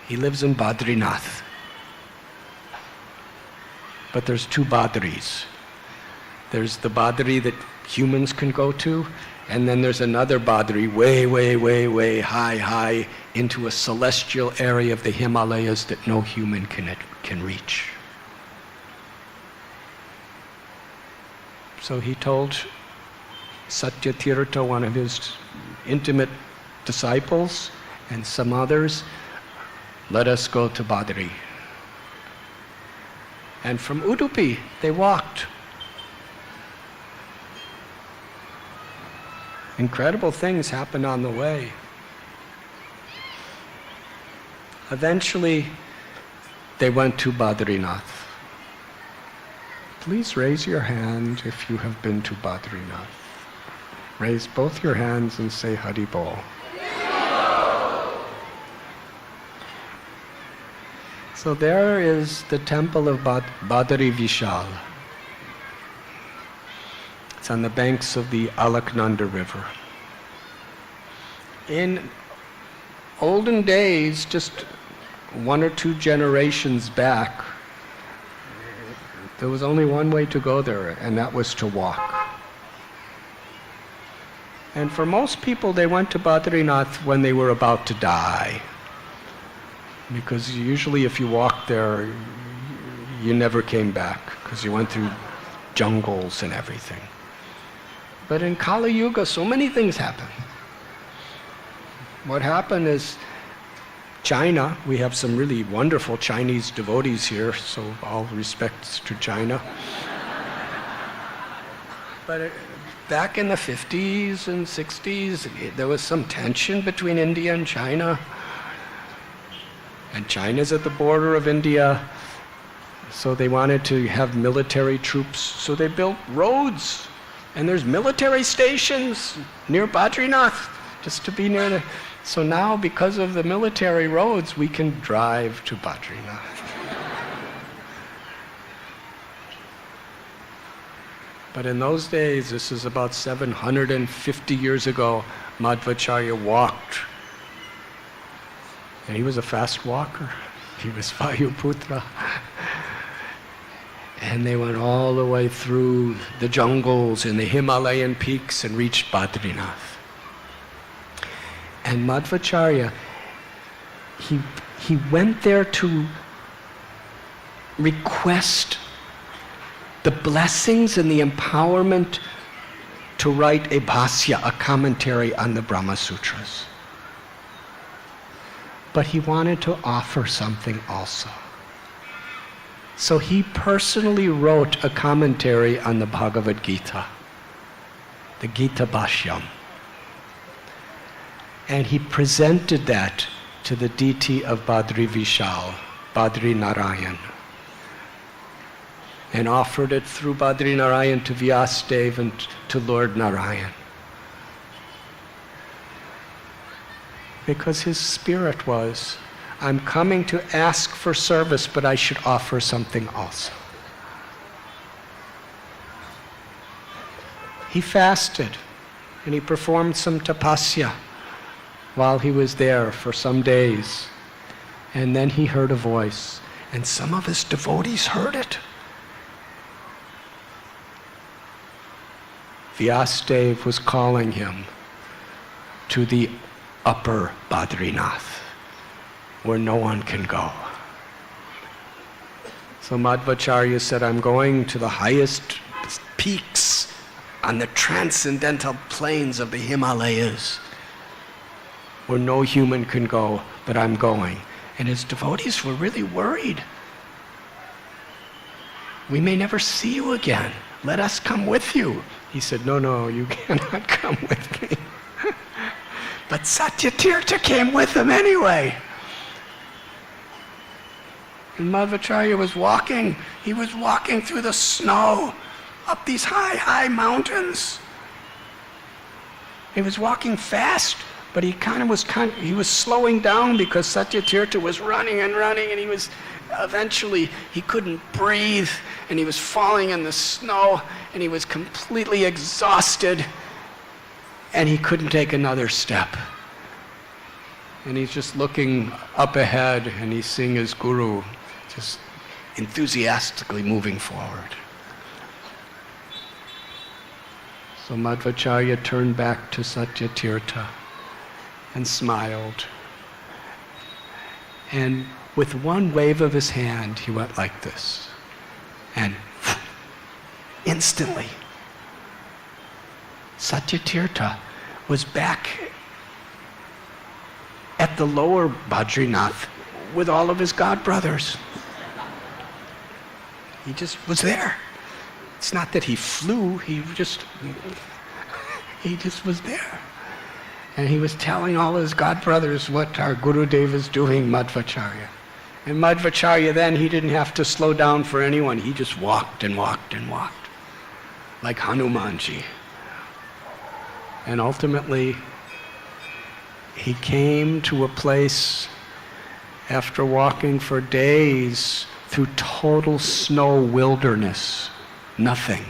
he lives in Badrinath. But there's two Badris. There's the Badri that humans can go to, and then there's another Badri way, way, way, way high into a celestial area of the Himalayas that no human can reach. So he told Satyatirtha, one of his intimate disciples, and some others, let us go to Badri. And from Udupi, they walked Incredible things happened on the way. Eventually, they went to Badrinath. Please raise your hand if you have been to Badrinath. Raise both your hands and say Hari Bol. So there is the temple of Badri Vishal. It's on the banks of the Alaknanda River. In olden days, just 1 or 2 generations back, there was only one way to go there, and that was to walk. And for most people, they went to Badrinath when they were about to die. Because usually if you walked there, you never came back, because you went through jungles and everything. But in Kali Yuga, so many things happen. What happened is China, we have some really wonderful Chinese devotees here, so all respects to China. But back in the 50s and 60s, there was some tension between India and China. And China's at the border of India, so they wanted to have military troops, so they built roads. And there's military stations near Badrinath, just to be near the... So now, because of the military roads, we can drive to Badrinath. But in those days, this is about 750 years ago, Madhvacharya walked. And he was a fast walker. He was Vayuputra. And they went all the way through the jungles and the Himalayan peaks and reached Badrinath. And Madhvacharya, he went there to request the blessings and the empowerment to write a bhasya, a commentary on the Brahma Sutras. But he wanted to offer something also. So he personally wrote a commentary on the Bhagavad Gita, the Gita Bhashyam. And he presented that to the deity of Badri Vishal, Badri Narayan, and offered it through Badri Narayan to Vyasadeva and to Lord Narayan. Because his spirit was, I'm coming to ask for service, but I should offer something also. He fasted, and he performed some tapasya while he was there for some days. And then he heard a voice, and some of his devotees heard it. Vyasadeva was calling him to the upper Badrinath, where no one can go. So Madhvacharya said, I'm going to the highest peaks on the transcendental plains of the Himalayas, where no human can go, but I'm going. And his devotees were really worried. We may never see you again. Let us come with you. He said, no, you cannot come with me. But Satyatirtha came with him anyway. And Madhvacharya was walking. He was walking through the snow, up these high mountains. He was walking fast, but he was slowing down because Satyatirtha was running, and he was eventually, he couldn't breathe, and he was falling in the snow, and he was completely exhausted, and he couldn't take another step. And he's just looking up ahead, and he's seeing his guru just enthusiastically moving forward. So Madhvacharya turned back to Satyatirtha and smiled. And with one wave of his hand, he went like this. And instantly, Satyatirtha was back at the lower Badrinath with all of his godbrothers. He just was there. It's not that he flew, he He just was there. And he was telling all his godbrothers what our Gurudev is doing, Madhvacharya. And Madhvacharya then, he didn't have to slow down for anyone. He just walked and walked and walked, like Hanumanji. And ultimately, he came to a place after walking for days through total snow wilderness, nothing.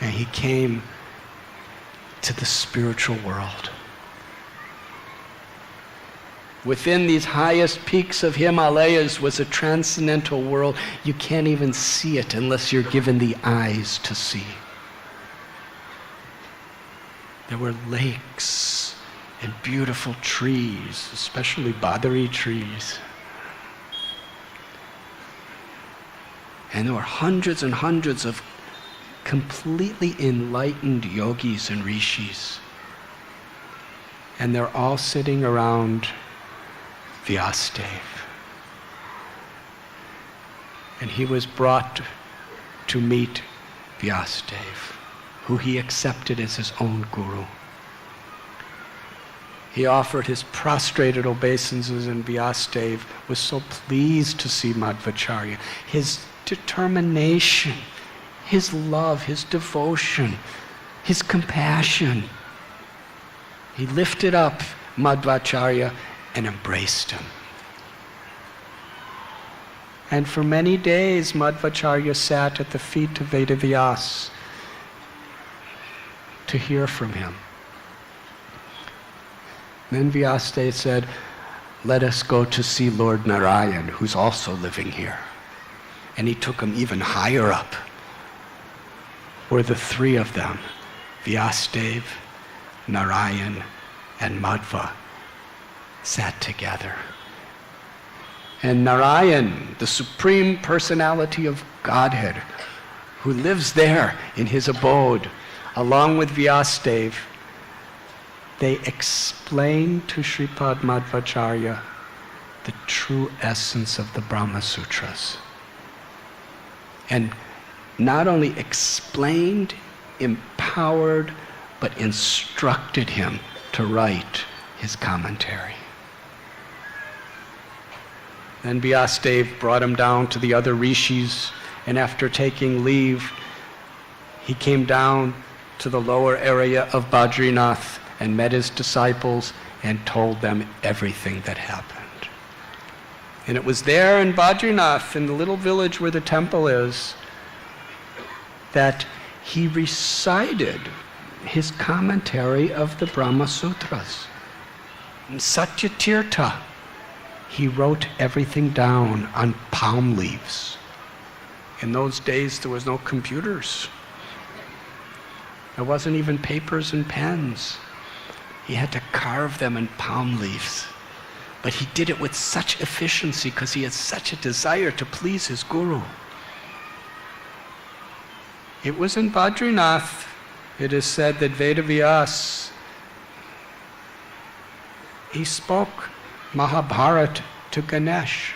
And he came to the spiritual world. Within these highest peaks of Himalayas was a transcendental world. You can't even see it unless you're given the eyes to see. There were lakes and beautiful trees, especially Badari trees. And there were hundreds and hundreds of completely enlightened yogis and rishis. And they're all sitting around Vyasadev. And he was brought to meet Vyasadev, who he accepted as his own guru. He offered his prostrated obeisances, and Vyasadev was so pleased to see Madhvacharya. His determination, his love, his devotion, his compassion. He lifted up Madhvacharya and embraced him. And for many days, Madhvacharya sat at the feet of Vedavyas to hear from him. Then Vyasadeva said, "Let us go to see Lord Narayan, who's also living here." And he took him even higher up, where the three of them, Vyasadeva, Narayan, and Madhva, sat together. And Narayan, the Supreme Personality of Godhead, who lives there in his abode, along with Vyasadeva, they explained to Sripad Madhvacharya the true essence of the Brahma Sutras. And not only explained, empowered, but instructed him to write his commentary. Then Vyasadeva brought him down to the other rishis, and after taking leave, he came down to the lower area of Badrinath and met his disciples and told them everything that happened. And it was there in Badrinath, in the little village where the temple is, that he recited his commentary of the Brahma Sutras. In Satyatirtha, he wrote everything down on palm leaves. In those days, there was no computers. There wasn't even papers and pens. He had to carve them in palm leaves. But he did it with such efficiency because he had such a desire to please his guru. It was in Badrinath, it is said, that Vedavyas, he spoke Mahabharata to Ganesh.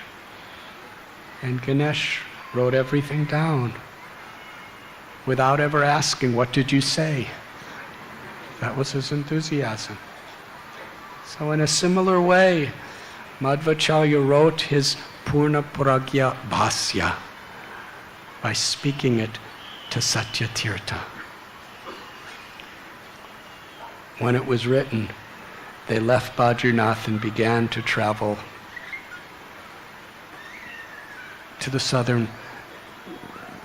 And Ganesh wrote everything down without ever asking, "What did you say?" That was his enthusiasm. So in a similar way, Madhvacharya wrote his Purna Pragya Bhasya by speaking it to Satyatirtha. When it was written, they left Badrinath and began to travel to the southern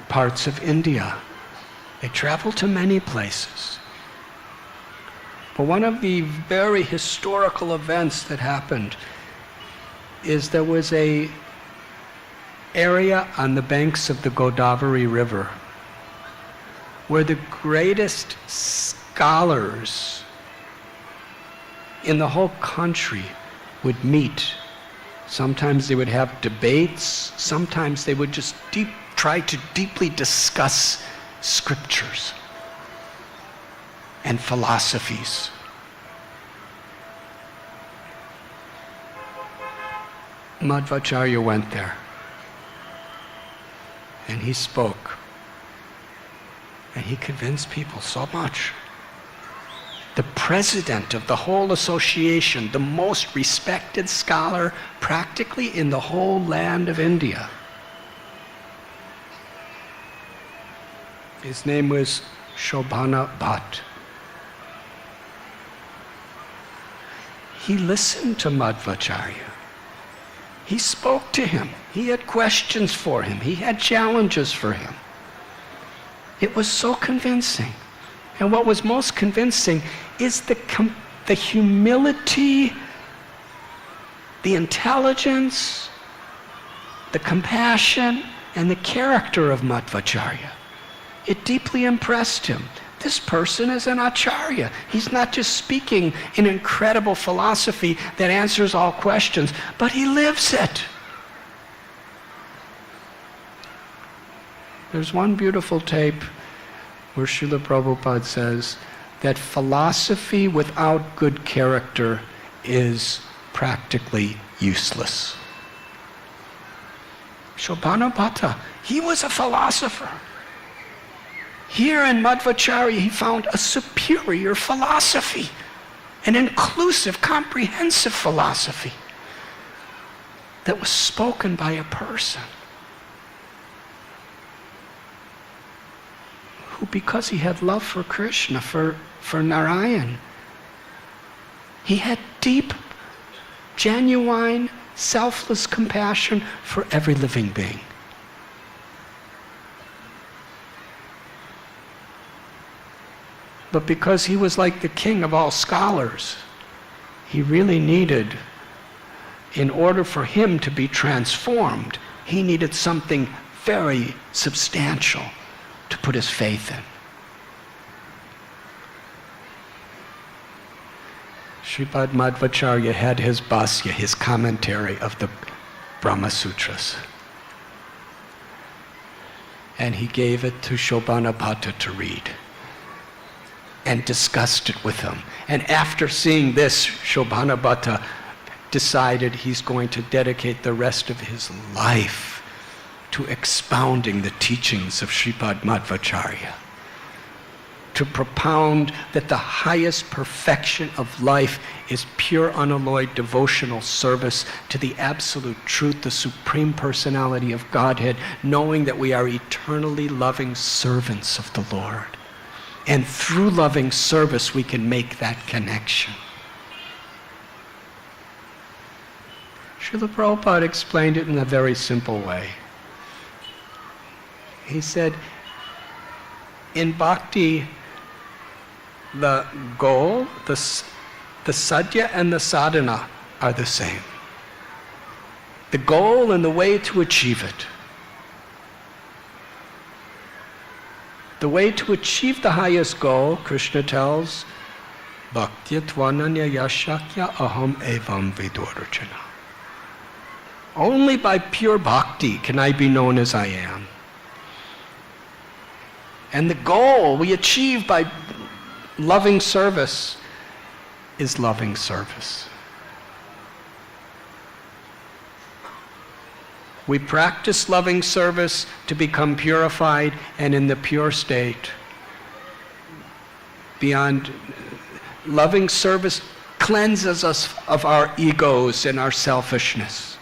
parts of India. They traveled to many places. But one of the very historical events that happened is there was a area on the banks of the Godavari River where the greatest scholars in the whole country would meet. Sometimes they would have debates, sometimes they would just try to deeply discuss scriptures and philosophies. Madhvacharya went there and he spoke and he convinced people so much. the president of the whole association, the most respected scholar practically in the whole land of India. His name was Shobhana Bhatt. He listened to Madhvacharya. He spoke to him. He had questions for him. He had challenges for him. It was so convincing. And what was most convincing is the humility, the intelligence, the compassion, and the character of Madhvacharya. It deeply impressed him. This person is an acharya. He's not just speaking an incredible philosophy that answers all questions, but he lives it. There's one beautiful tape where Srila Prabhupada says that philosophy without good character is practically useless. Shobhana Bhatta, he was a philosopher. Here in Madhvacharya, he found a superior philosophy, an inclusive, comprehensive philosophy that was spoken by a person who, because he had love for Krishna, for Narayan, he had deep, genuine, selfless compassion for every living being. But because he was like the king of all scholars, he really needed, in order for him to be transformed, he needed something very substantial to put his faith in. Sripad Madhvacharya had his bhasya, his commentary of the Brahma Sutras. And he gave it to Shobhana Bhatta to read, and discussed it with him. And after seeing this, Shobhana Bhatta decided he's going to dedicate the rest of his life to expounding the teachings of Sripad Madhvacharya, to propound that the highest perfection of life is pure, unalloyed devotional service to the absolute truth, the supreme personality of Godhead, knowing that we are eternally loving servants of the Lord. And through loving service, we can make that connection. Srila Prabhupada explained it in a very simple way. He said, in bhakti, the goal, the sadhya and the sadhana are the same. The goal and the way to achieve it. The way to achieve the highest goal, Krishna tells, Bhaktya tvananya yashakya aham evam vidurjana. Only by pure bhakti can I be known as I am. And the goal we achieve by loving service is loving service. We practice loving service to become purified, and in the pure state, beyond loving service cleanses us of our egos and our selfishness.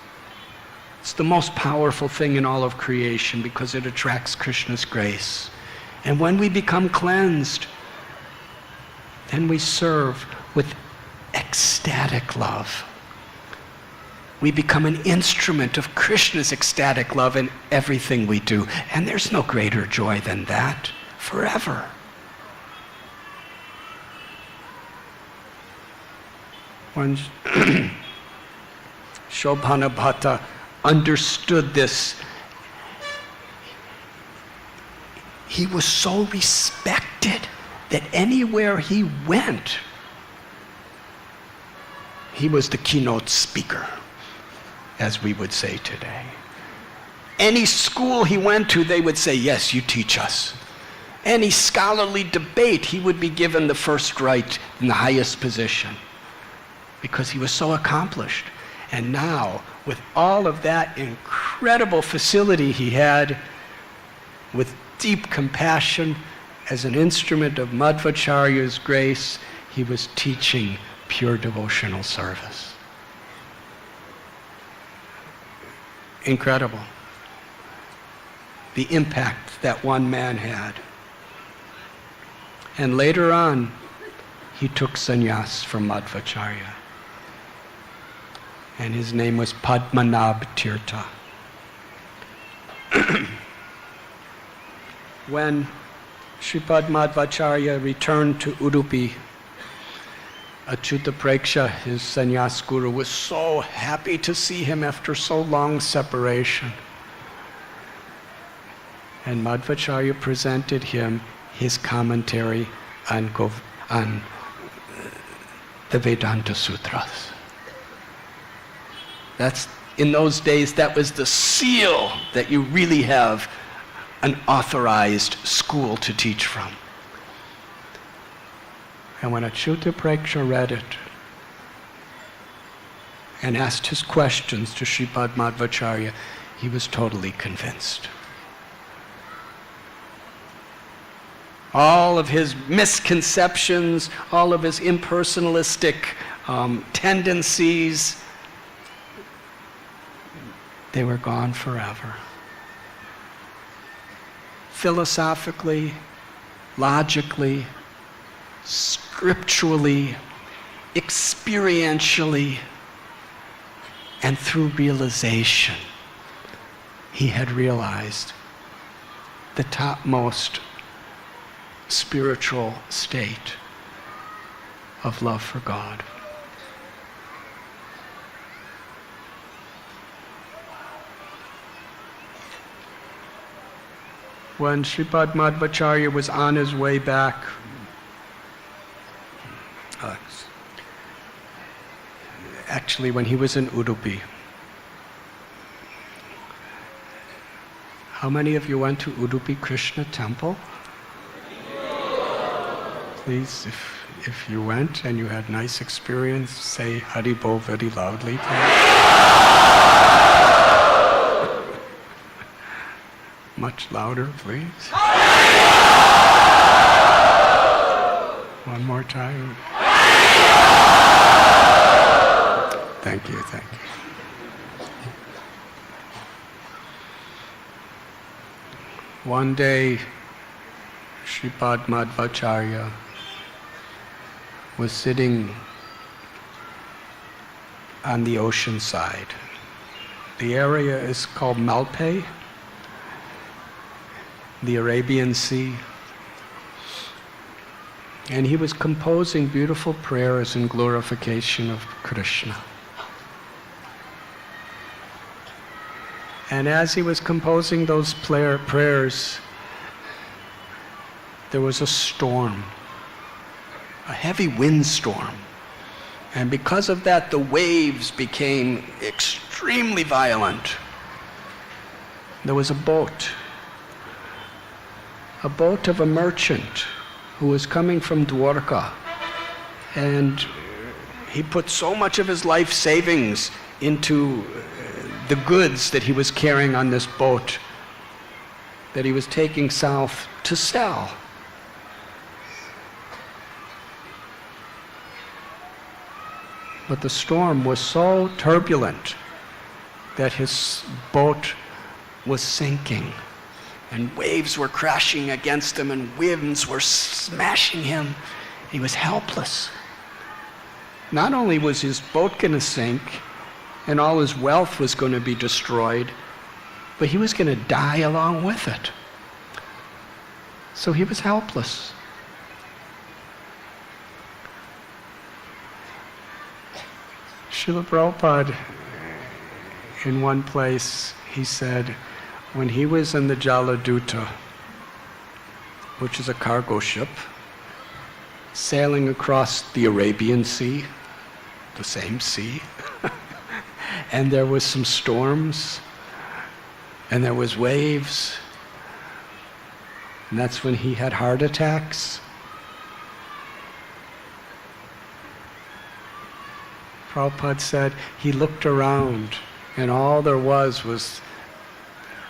It's the most powerful thing in all of creation because it attracts Krishna's grace. And when we become cleansed, then we serve with ecstatic love. We become an instrument of Krishna's ecstatic love in everything we do. And there's no greater joy than that, forever. When Shobhana Bhatta understood this, he was so respected that anywhere he went, he was the keynote speaker, as we would say today. Any school he went to, they would say, yes, you teach us. Any scholarly debate, he would be given the first right in the highest position because he was so accomplished. And now, with all of that incredible facility he had, with deep compassion as an instrument of Madhvacharya's grace, he was teaching pure devotional service. Incredible. The impact that one man had. And later on, he took sannyas from Madhvacharya. And his name was Padmanabh Tirtha. When Sripad Madhvacharya returned to Udupi, Achyuta Preksha, his sannyas guru, was so happy to see him after so long separation. And Madhvacharya presented him his commentary on the Vedanta Sutras. In those days, that was the seal that you really have an authorized school to teach from. And when Achyuta Preksha read it and asked his questions to Sripad Madhvacharya, he was totally convinced. All of his misconceptions, all of his impersonalistic tendencies, they were gone forever. Philosophically, logically, scripturally, experientially, and through realization, he had realized the topmost spiritual state of love for God. When Sripad Madhvacharya was on his way back, actually when he was in Udupi, how many of you went to Udupi Krishna temple? Please, if you went and you had nice experience, say Hari Bol very loudly, please. Much louder, please. One more time. Thank you, thank you. One day, Sripad Madhvacharya was sitting on the ocean side. The area is called Malpe, the Arabian Sea. And he was composing beautiful prayers in glorification of Krishna. And as he was composing those prayers, there was a storm, a heavy windstorm. And because of that, the waves became extremely violent. There was a boat of a merchant who was coming from Dwarka. And he put so much of his life savings into the goods that he was carrying on this boat that he was taking south to sell. But the storm was so turbulent that his boat was sinking, and waves were crashing against him, and winds were smashing him. He was helpless. Not only was his boat going to sink, and all his wealth was going to be destroyed, but he was going to die along with it. So he was helpless. Srila Prabhupada, in one place, he said, when he was in the Jaladuta, which is a cargo ship, sailing across the Arabian Sea, the same sea, and there was some storms, and there was waves, and that's when he had heart attacks. Prabhupada said he looked around, and all there was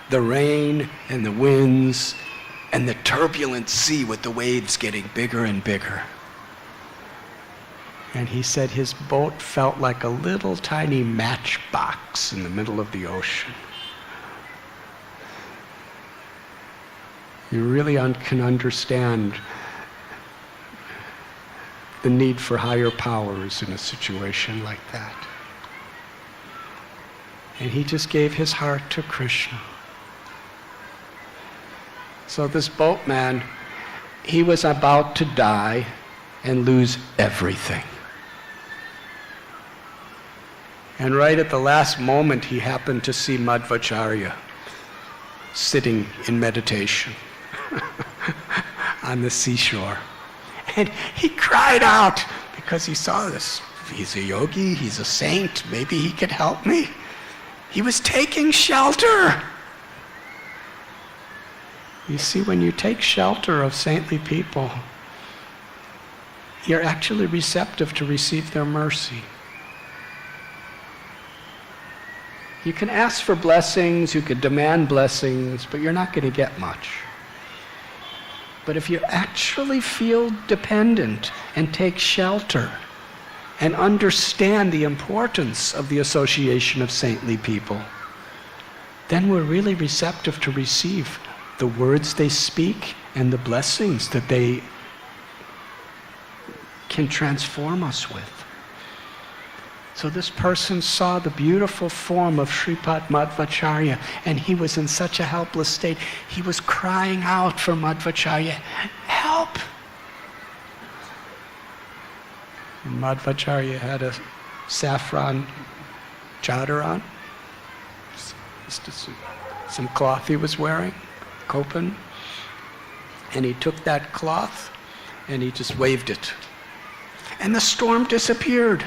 the rain and the winds and the turbulent sea with the waves getting bigger and bigger. And he said his boat felt like a little tiny matchbox in the middle of the ocean. You really can understand the need for higher powers in a situation like that. And he just gave his heart to Krishna. So this boatman, he was about to die and lose everything. And right at the last moment, he happened to see Madhvacharya sitting in meditation on the seashore. And he cried out because he saw this. He's a yogi, he's a saint, maybe he could help me. He was taking shelter. You see, when you take shelter of saintly people, you're actually receptive to receive their mercy. You can ask for blessings, you can demand blessings, but you're not going to get much. But if you actually feel dependent and take shelter and understand the importance of the association of saintly people, then we're really receptive to receive the words they speak and the blessings that they can transform us with. So this person saw the beautiful form of Sripad Madhvacharya, and he was in such a helpless state. He was crying out for Madhvacharya, help! And Madhvacharya had a saffron chadar on, some cloth he was wearing, kopan, and he took that cloth and he just waved it. And the storm disappeared.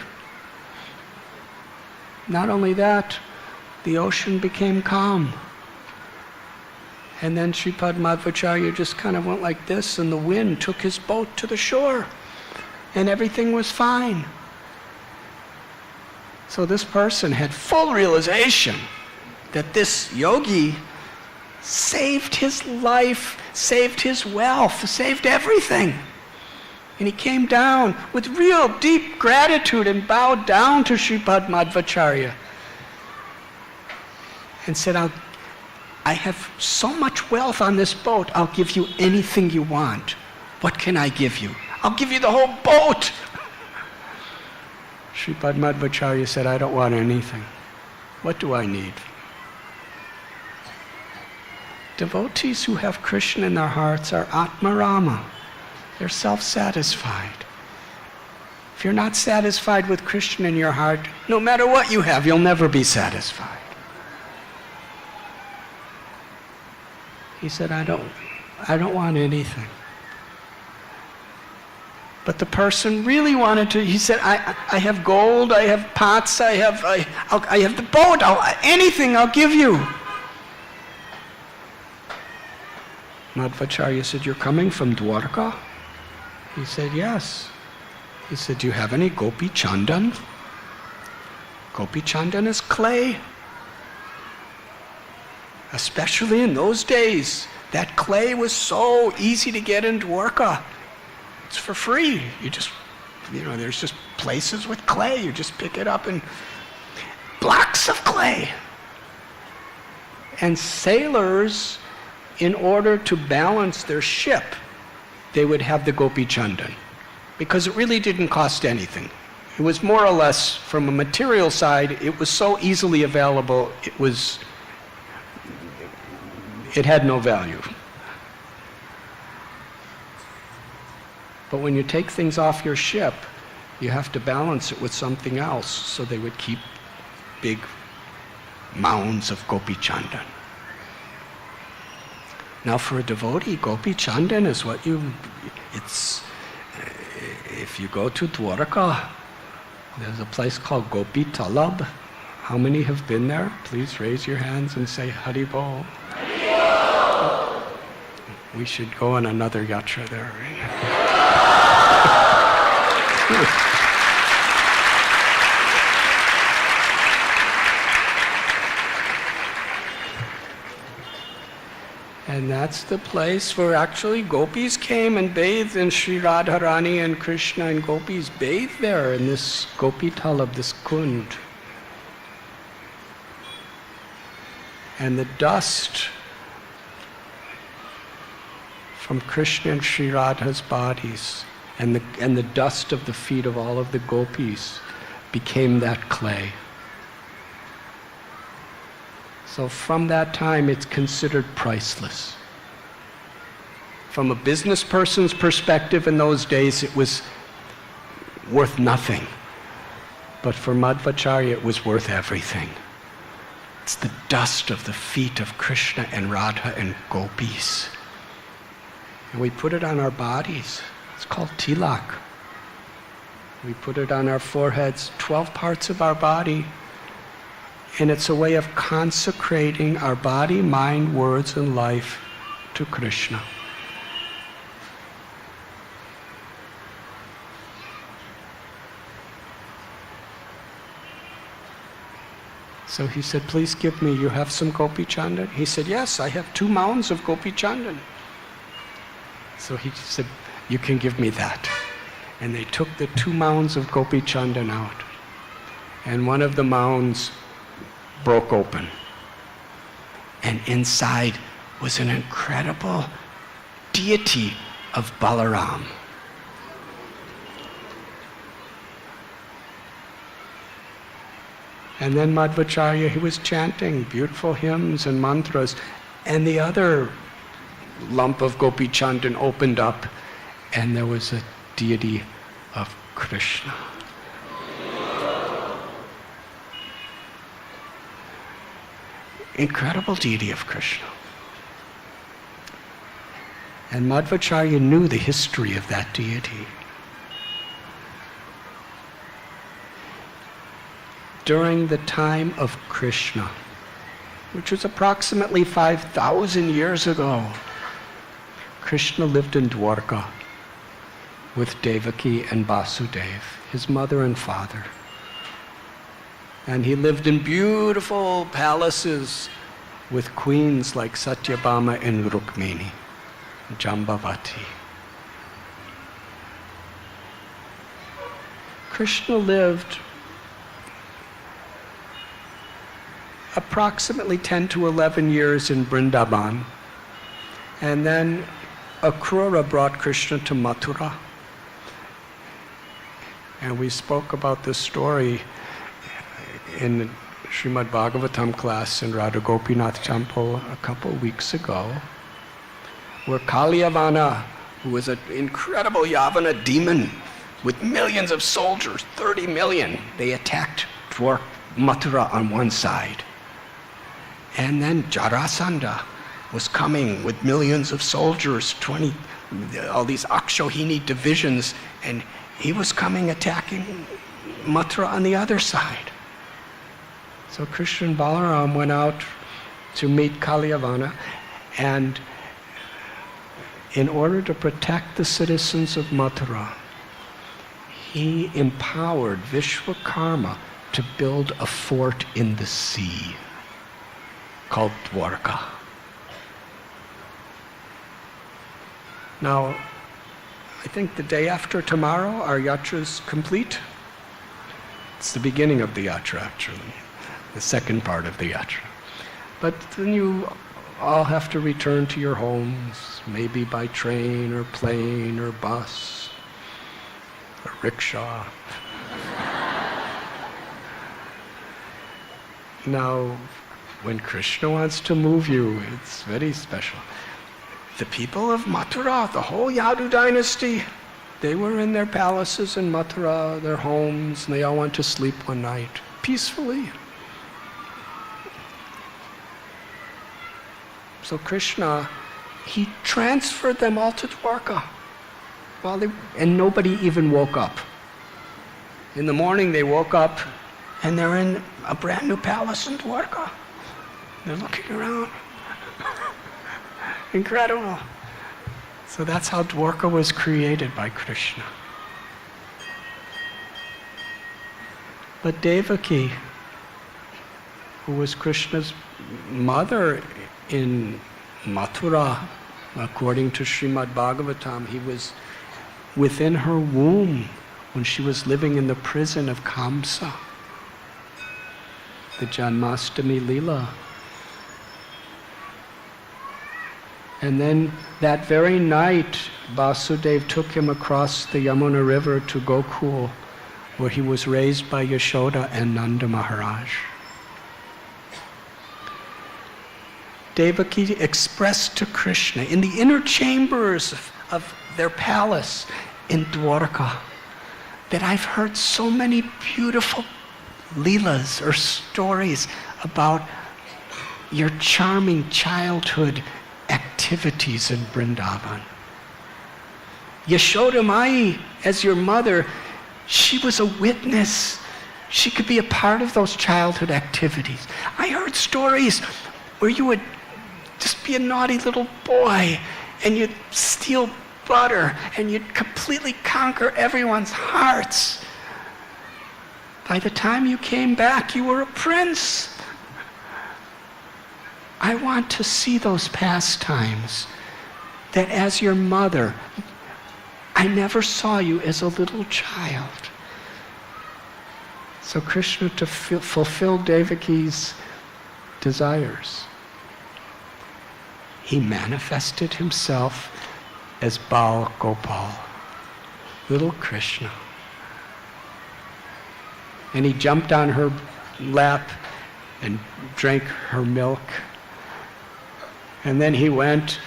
Not only that, the ocean became calm. And then Sripad Madhvacharya just kind of went like this, and the wind took his boat to the shore, and everything was fine. So this person had full realization that this yogi saved his life, saved his wealth, saved everything. And he came down with real deep gratitude and bowed down to Sripad Madhvacharya and said, I have so much wealth on this boat, I'll give you anything you want. What can I give you? I'll give you the whole boat. Sripad Madhvacharya said, I don't want anything. What do I need? Devotees who have Krishna in their hearts are Atmarama. They're self-satisfied. If you're not satisfied with Krishna in your heart, no matter what you have, you'll never be satisfied. He said, I don't want anything. But the person really wanted to, he said, I have gold, I have pots, I have the boat, anything I'll give you. Madhvacharya said, you're coming from Dwarka? He said, yes. He said, do you have any Gopi Chandan? Gopi Chandan is clay. Especially in those days, that clay was so easy to get in Dwarka. It's for free. There's just places with clay. You just pick it up and blocks of clay. And sailors, in order to balance their ship, they would have the Gopi Chandan, because it really didn't cost anything. It was more or less, from a material side, it was so easily available, it had no value. But when you take things off your ship, you have to balance it with something else, so they would keep big mounds of Gopi Chandan. Now for a devotee, Gopi Chandan is if you go to Dwarka, there's a place called Gopi Talab. How many have been there? Please raise your hands and say Hari Bol. We should go on another yatra there. And that's the place where actually gopis came and bathed, and Sri Radharani and Krishna and gopis bathed there in this gopi talab, this kund. And the dust from Krishna and Sri Radha's bodies and the dust of the feet of all of the gopis became that clay. So from that time, it's considered priceless. From a business person's perspective in those days, it was worth nothing. But for Madhvacharya, it was worth everything. It's the dust of the feet of Krishna and Radha and gopis. And we put it on our bodies. It's called tilak. We put it on our foreheads, 12 parts of our body. And it's a way of consecrating our body, mind, words, and life to Krishna. So he said, please give me, you have some Gopi Chandan? He said, yes, I have 2 mounds of Gopi Chandan. So he said, you can give me that. And they took the 2 mounds of Gopi Chandan out. And one of the mounds broke open. And inside was an incredible deity of Balaram. And then Madhvacharya, he was chanting beautiful hymns and mantras, and the other lump of Gopi Chandan opened up, and there was a deity of Krishna. Incredible deity of Krishna. And Madhvacharya knew the history of that deity. During the time of Krishna, which was approximately 5,000 years ago, Krishna lived in Dwarka with Devaki and Vasudeva, his mother and father. And he lived in beautiful palaces with queens like Satyabhama and Rukmini, Jambavati. Krishna lived approximately 10 to 11 years in Vrindavan. And then Akrura brought Krishna to Mathura. And we spoke about this story in the Srimad Bhagavatam class in Radha Gopinath temple a couple weeks ago, where Kalyavana, who was an incredible Yavana demon with millions of soldiers, 30 million, they attacked Mathura on one side. And then Jarasandha was coming with millions of soldiers, all these Akshohini divisions, and he was coming attacking Mathura on the other side. So Krishna and Balaram went out to meet Kalyavana, and in order to protect the citizens of Mathura, he empowered Vishwakarma to build a fort in the sea called Dwarka. Now, I think the day after tomorrow, our yatra is complete. It's the beginning of the yatra, actually, the second part of the yatra. But then you all have to return to your homes, maybe by train or plane or bus or rickshaw. Now, when Krishna wants to move you, it's very special. The people of Mathura, the whole Yadu dynasty, they were in their palaces in Mathura, their homes, and they all went to sleep one night, peacefully. So Krishna, he transferred them all to Dwarka, and nobody even woke up. In the morning they woke up, and they're in a brand new palace in Dwarka. They're looking around. Incredible. So that's how Dwarka was created by Krishna. But Devaki, who was Krishna's mother in Mathura. According to Srimad Bhagavatam, he was within her womb when she was living in the prison of Kamsa. The Janmastami Leela. And then that very night, Vasudev took him across the Yamuna River to Gokul, where he was raised by Yashoda and Nanda Maharaj. Devaki expressed to Krishna in the inner chambers of their palace in Dwarka that I've heard so many beautiful leelas or stories about your charming childhood activities in Vrindavan. Yashoda Mai, as your mother, she was a witness. She could be a part of those childhood activities. I heard stories where you would just be a naughty little boy and you'd steal butter and you'd completely conquer everyone's hearts. By the time you came back, you were a prince. I want to see those pastimes, that as your mother, I never saw you as a little child. So Krishna, to fulfill Devaki's desires, he manifested himself as Bal Gopal, little Krishna. And he jumped on her lap and drank her milk. And then he went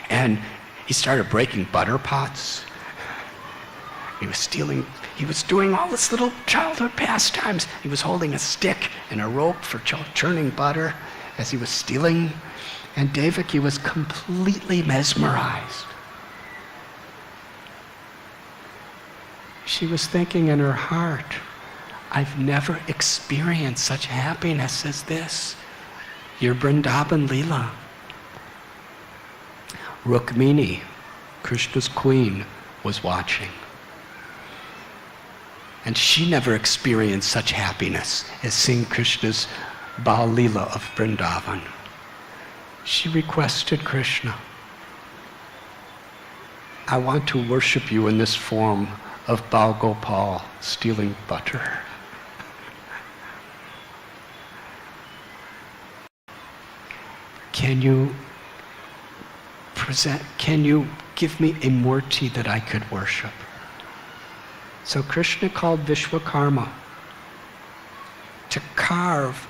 and he started breaking butter pots. He was doing all this little childhood pastimes. He was holding a stick and a rope for churning butter as he was stealing. And Devaki was completely mesmerized. She was thinking in her heart, I've never experienced such happiness as this. Your Vrindavan Leela. Rukmini, Krishna's queen, was watching. And she never experienced such happiness as seeing Krishna's Bal Leela of Vrindavan. She requested Krishna, I want to worship you in this form of Bal Gopal stealing butter. Can you give me a murti that I could worship? So Krishna called Vishwakarma to carve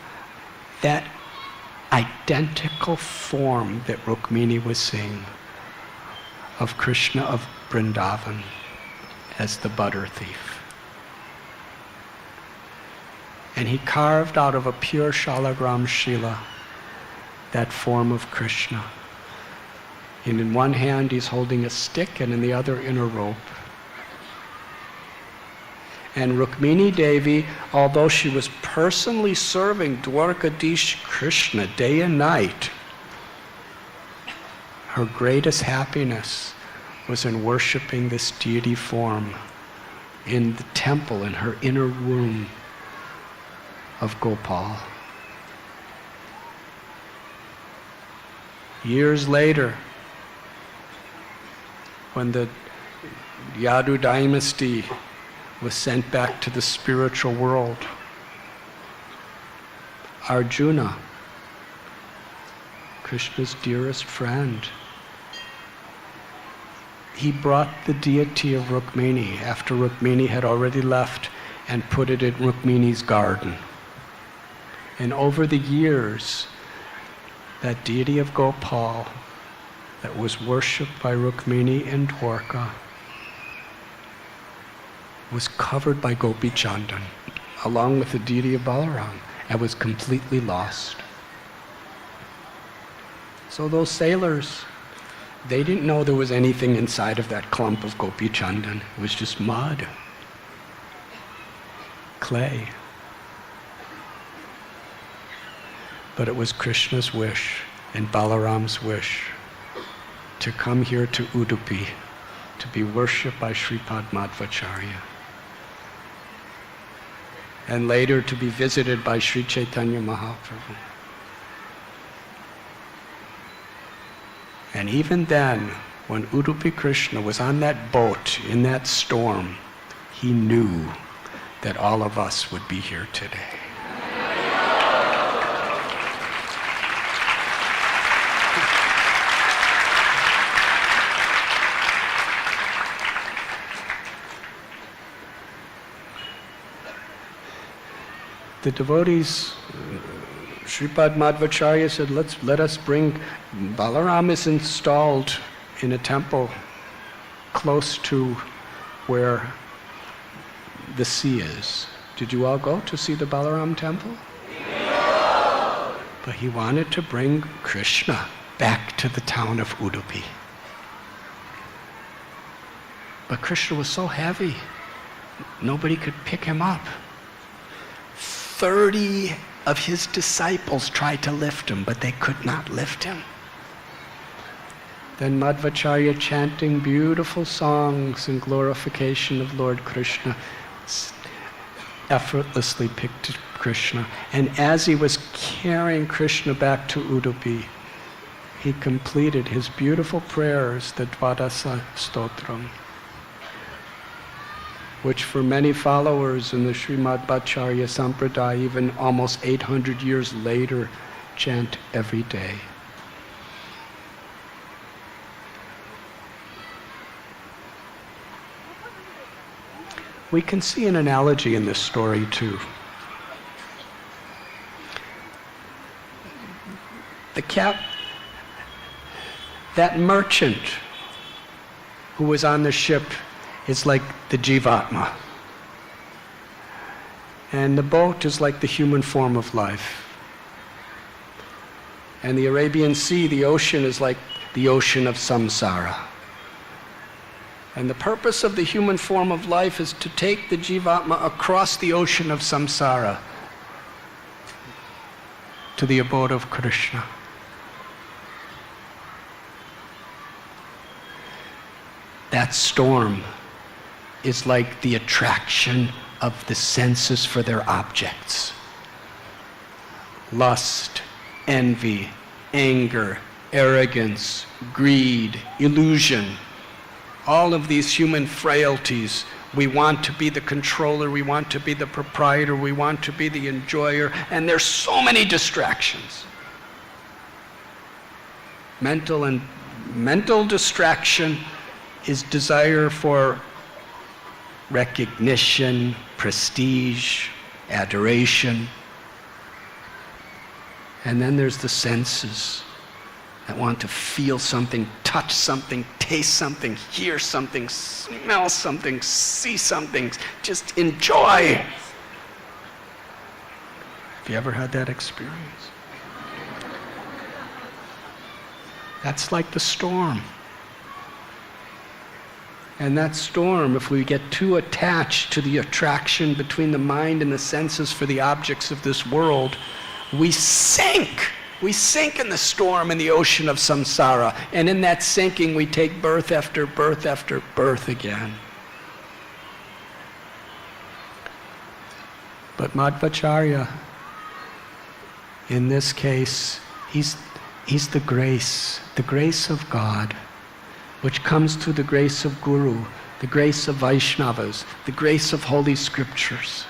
that identical form that Rukmini was seeing of Krishna of Vrindavan as the butter thief. And he carved out of a pure Shalagram Shila that form of Krishna. And in one hand he's holding a stick and in the other in a rope. And Rukmini Devi, although she was personally serving Dwarkadish Krishna day and night, her greatest happiness was in worshiping this deity form in the temple in her inner room of Gopal. Years later, when the Yadu dynasty was sent back to the spiritual world, Arjuna, Krishna's dearest friend, he brought the deity of Rukmini after Rukmini had already left and put it in Rukmini's garden. And over the years, that deity of Gopal that was worshipped by Rukmini in Dwarka was covered by Gopi Chandan, along with the deity of Balaram, and was completely lost. So those sailors, they didn't know there was anything inside of that clump of Gopi Chandan. It was just mud, clay. But it was Krishna's wish and Balaram's wish to come here to Udupi to be worshipped by Sripad Madhvacharya, and later to be visited by Sri Chaitanya Mahaprabhu. And even then, when Udupi Krishna was on that boat in that storm, he knew that all of us would be here today. The devotees, Sripad Madhvacharya said, let us bring, Balaram is installed in a temple close to where the sea is. Did you all go to see the Balaram temple? No. But he wanted to bring Krishna back to the town of Udupi. But Krishna was so heavy, nobody could pick him up. 30 of his disciples tried to lift him, but they could not lift him. Then Madhvacharya, chanting beautiful songs in glorification of Lord Krishna, effortlessly picked Krishna. And as he was carrying Krishna back to Udupi, he completed his beautiful prayers, the Dvadasa Stotram, which for many followers in the Srimad Bhattacharya Sampradaya, even almost 800 years later, chant every day. We can see an analogy in this story too. That merchant who was on the ship is like the Jivatma. And the boat is like the human form of life. And the Arabian Sea, the ocean, is like the ocean of samsara. And the purpose of the human form of life is to take the Jivatma across the ocean of samsara to the abode of Krishna. That storm is like the attraction of the senses for their objects. Lust, envy, anger, arrogance, greed, illusion. All of these human frailties. We want to be the controller, we want to be the proprietor, we want to be the enjoyer, and there's so many distractions. Mental distraction is desire for recognition, prestige, adoration. And then there's the senses that want to feel something, touch something, taste something, hear something, smell something, see something, just enjoy. Have you ever had that experience? That's like the storm. And that storm, if we get too attached to the attraction between the mind and the senses for the objects of this world, we sink. We sink in the storm in the ocean of samsara. And in that sinking, we take birth after birth after birth again. But Madhvacharya, in this case, he's the grace of God, which comes through the grace of Guru, the grace of Vaishnavas, the grace of Holy Scriptures.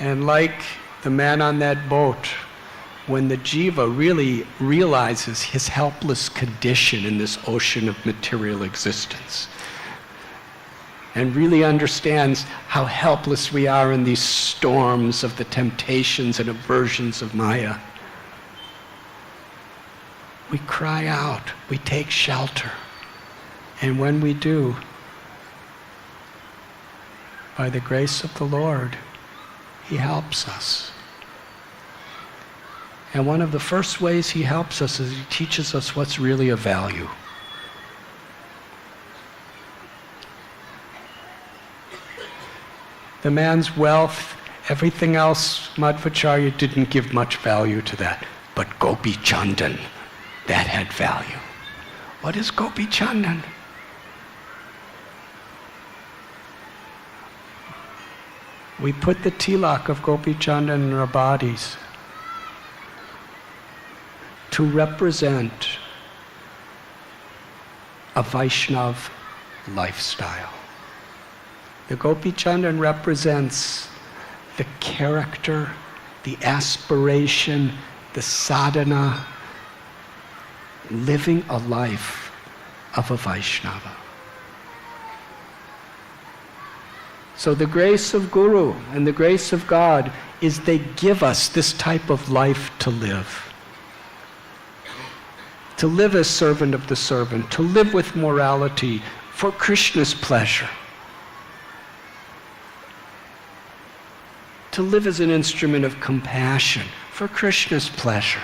And like the man on that boat, when the jiva really realizes his helpless condition in this ocean of material existence, and really understands how helpless we are in these storms of the temptations and aversions of Maya, we cry out, we take shelter. And when we do, by the grace of the Lord, He helps us. And one of the first ways He helps us is He teaches us what's really of value. The man's wealth, everything else, Madhvacharya didn't give much value to that. But Gopi Chandan, that had value. What is Gopi Chandan? We put the tilak of Gopi Chandan in our bodies. to represent a Vaishnav lifestyle. The Gopi Chandan represents the character, the aspiration, the sadhana, living a life of a Vaishnava. So the grace of Guru and the grace of God is they give us this type of life to live. To live as servant of the servant, to live with morality for Krishna's pleasure. To live as an instrument of compassion for Krishna's pleasure.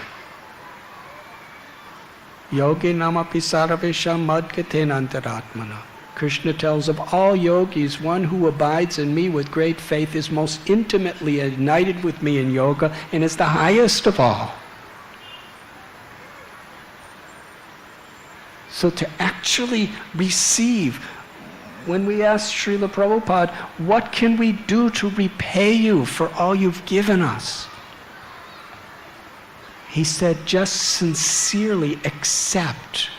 Yogi namapi sarvesham madgaten antaratmana. Krishna tells of all yogis, one who abides in me with great faith is most intimately united with me in yoga and is the highest of all. So to actually receive, when we ask Srila Prabhupada, what can we do to repay you for all you've given us? He said, just sincerely accept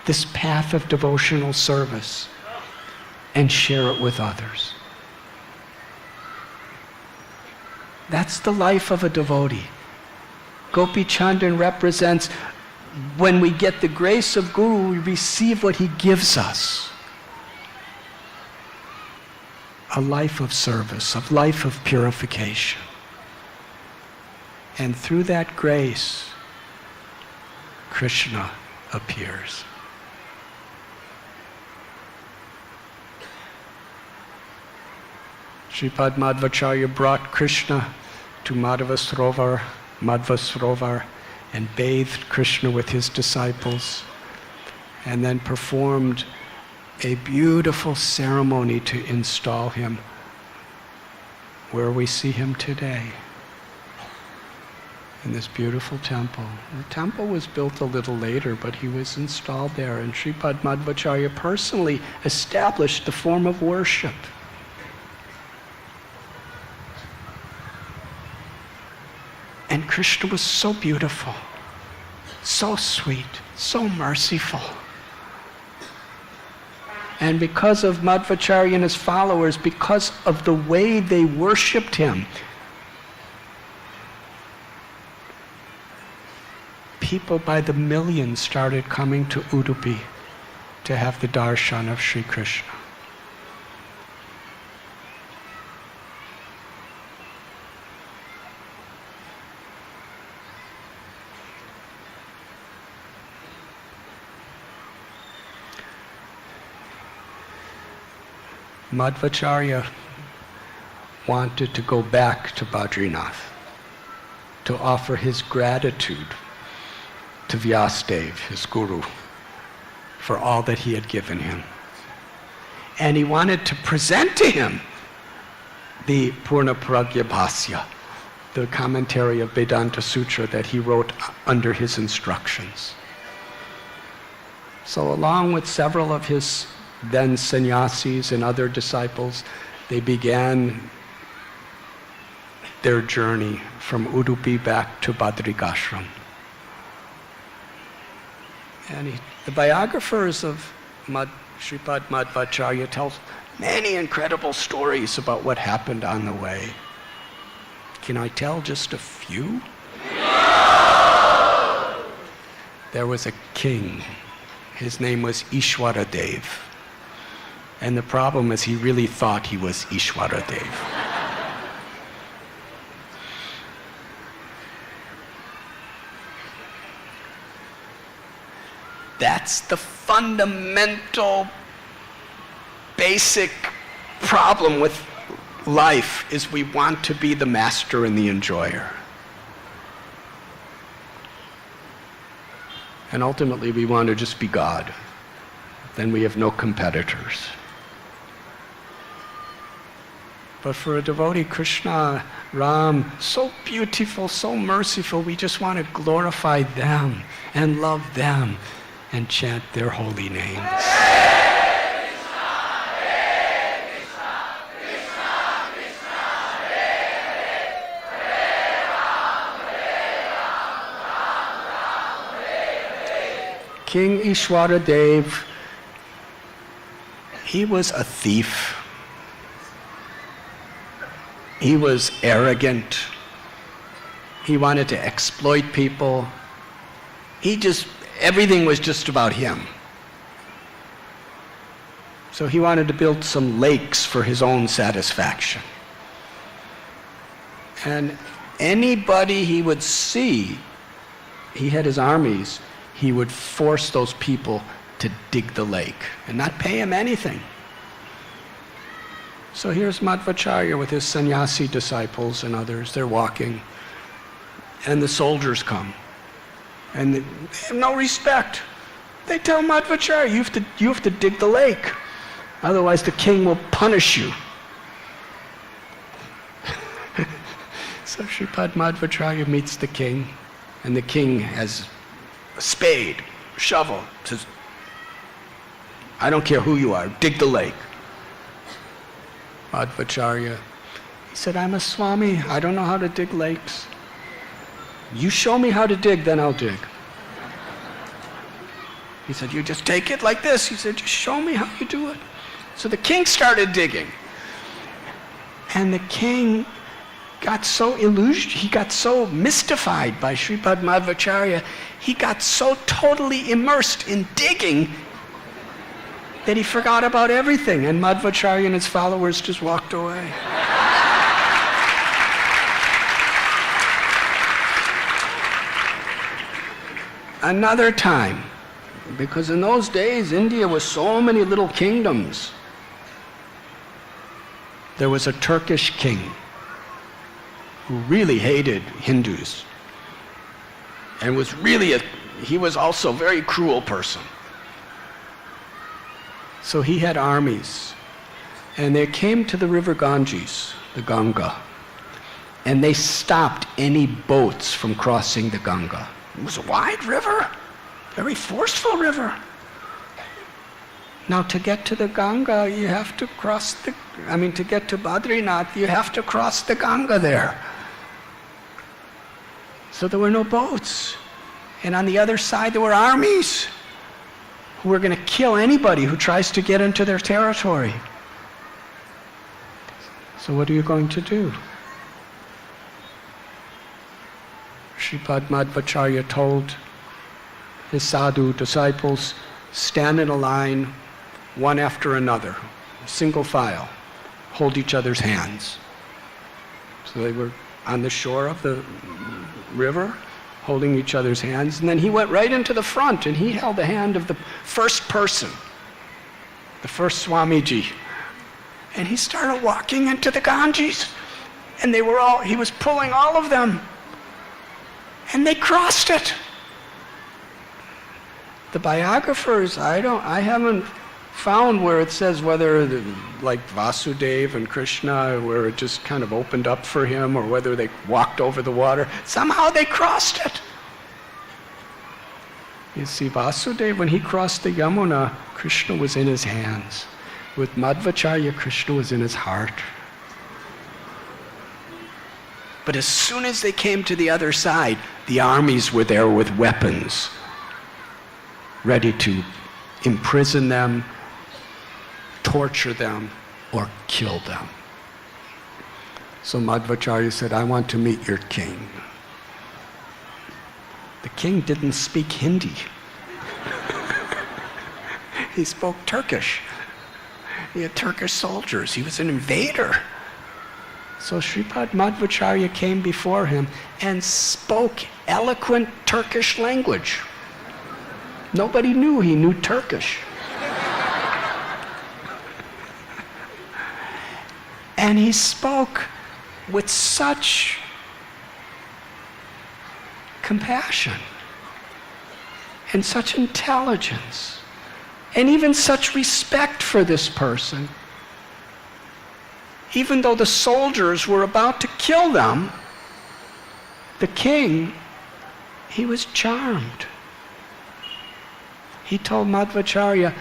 this path of devotional service and share it with others. That's the life of a devotee. Gopi Chandan represents when we get the grace of Guru, we receive what he gives us. A life of service, a life of purification. And through that grace, Krishna appears. Sripad Madhvacharya brought Krishna to Madhva Srovar, and bathed Krishna with his disciples, and then performed a beautiful ceremony to install him where we see him today, in this beautiful temple. The temple was built a little later, but he was installed there, and Sripad Madhvacharya personally established the form of worship. And Krishna was so beautiful, so sweet, so merciful. And because of Madhvacharya and his followers, because of the way they worshipped him, people by the millions started coming to Udupi to have the darshan of Sri Krishna. Madhvacharya wanted to go back to Badrinath to offer his gratitude to Vyasadeva, his guru, for all that he had given him. And he wanted to present to him the Purna Pragya Bhasya, the commentary of Vedanta Sutra that he wrote under his instructions. So along with several of his then sannyasis and other disciples, they began their journey from Udupi back to Badrikashram. And the biographers of Sripad Madhvacharya tell many incredible stories about what happened on the way. Can I tell just a few? There was a king. His name was Ishwaradev. And the problem is he really thought he was Ishwaradev. That's the fundamental, basic problem with life, is we want to be the master and the enjoyer. And ultimately we want to just be God. Then we have no competitors. But for a devotee, Krishna, Ram, so beautiful, so merciful, we just want to glorify them and love them and chant their holy names. King Ishwaradev, he was a thief. He was arrogant. He wanted to exploit people. Everything was just about him. So he wanted to build some lakes for his own satisfaction. And anybody he would see, he had his armies, he would force those people to dig the lake and not pay him anything. So here's Madhvacharya with his sannyasi disciples and others. They're walking, and the soldiers come, and they have no respect. They tell Madhvacharya, you have to dig the lake, otherwise the king will punish you. So Sripad Madhvacharya meets the king, and the king has a spade, a shovel, says, I don't care who you are, dig the lake. Madhvacharya, he said, I'm a Swami, I don't know how to dig lakes. You show me how to dig, then I'll dig. He said, you just take it like this. He said, just show me how you do it. So the king started digging. And the king got so he got so mystified by Sripad Madhvacharya, he got so totally immersed in digging that he forgot about everything, and Madhvacharya and his followers just walked away. Another time, because in those days India was so many little kingdoms, there was a Turkish king who really hated Hindus and was really he was also a very cruel person. So he had armies, and they came to the river Ganges, the Ganga, and they stopped any boats from crossing the Ganga. It was a wide river, very forceful river. Now to get to the Ganga, you have to cross to get to Badrinath, you have to cross the Ganga there. So there were no boats. And on the other side there were armies who were going to kill anybody who tries to get into their territory. So what are you going to do? Sripad Madhvacharya told his sadhu disciples, stand in a line, one after another, single file, hold each other's hands. So they were on the shore of the river, holding each other's hands, and then he went right into the front and he held the hand of the first person, the first Swamiji, and he started walking into the Ganges, and he was pulling all of them, and they crossed it. The biographers, I haven't found where it says whether like Vasudeva and Krishna, where it just kind of opened up for him, or whether they walked over the water. Somehow they crossed it. You see, Vasudeva, when he crossed the Yamuna, Krishna was in his hands. With Madhvacharya, Krishna was in his heart. But as soon as they came to the other side, the armies were there with weapons, ready to imprison them, torture them, or kill them. So Madhvacharya said, I want to meet your king. The king didn't speak Hindi. He spoke Turkish. He had Turkish soldiers. He was an invader. So Sripad Madhvacharya came before him and spoke eloquent Turkish language. Nobody knew he knew Turkish. And he spoke with such compassion and such intelligence and even such respect for this person. Even though the soldiers were about to kill them, the king, he was charmed. He told Madhvacharya,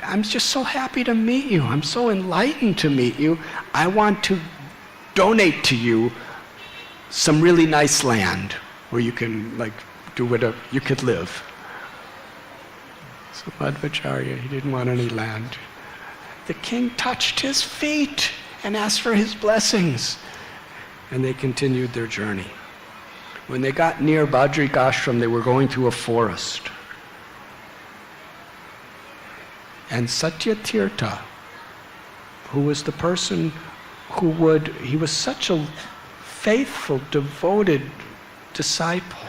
I'm just so happy to meet you. I'm so enlightened to meet you. I want to donate to you some really nice land where you can do whatever, you could live. So Madhvacharya, he didn't want any land. The king touched his feet and asked for his blessings. And they continued their journey. When they got near Badrikashram, they were going through a forest. And Satyatirtha, who was the person he was such a faithful, devoted disciple.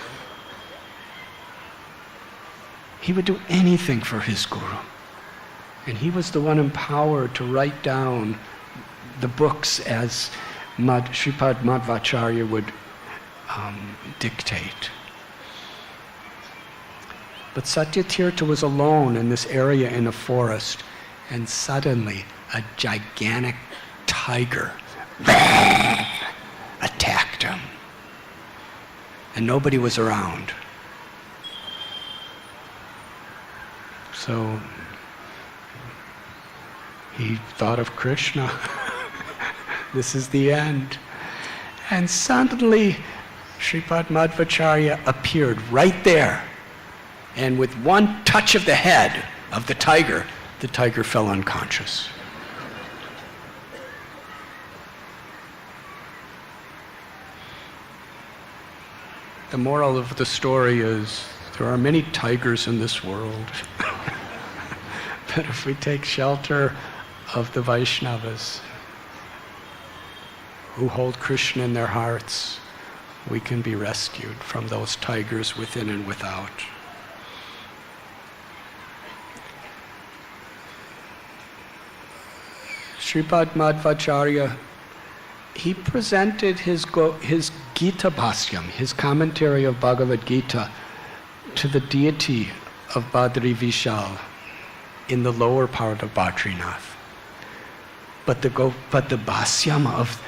He would do anything for his guru. And he was the one empowered to write down the books as Sripad Madhvacharya would dictate. But Satyatirtha was alone in this area in a forest, and suddenly a gigantic tiger attacked him. And nobody was around. So he thought of Krishna. This is the end. And suddenly Sripad Madhvacharya appeared right there. And with one touch of the head of the tiger fell unconscious. The moral of the story is there are many tigers in this world. But if we take shelter of the Vaishnavas who hold Krishna in their hearts, we can be rescued from those tigers within and without. Sripad Madhvacharya, he presented his Gita Bhasyam, his commentary of Bhagavad Gita, to the deity of Badri Vishal in the lower part of Badrinath. But the Bhasyam of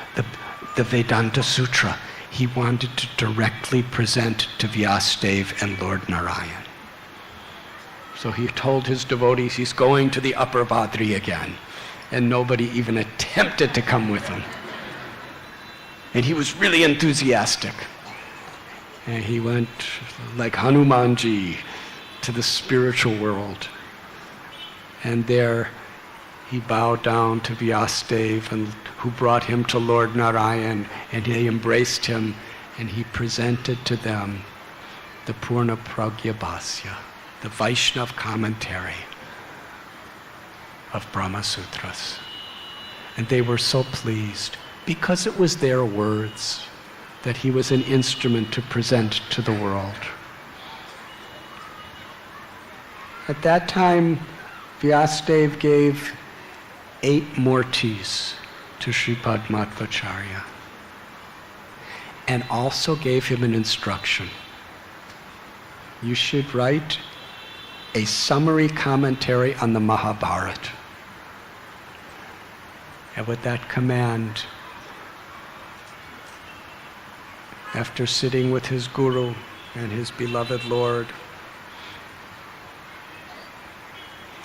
the Vedanta Sutra, he wanted to directly present to Vyasadeva and Lord Narayan. So he told his devotees he's going to the upper Badri again, and nobody even attempted to come with him. And he was really enthusiastic. And he went like Hanumanji to the spiritual world. And there he bowed down to Vyasadeva, and who brought him to Lord Narayan, and they embraced him, and he presented to them the Purna Pragya Bhasya, the Vaishnav commentary of Brahma Sutras. And they were so pleased, because it was their words that he was an instrument to present to the world. At that time, Vyasadeva gave 8 murtis to Sripad Madhvacharya, and also gave him an instruction. You should write a summary commentary on the Mahabharata. And with that command, after sitting with his guru and his beloved Lord,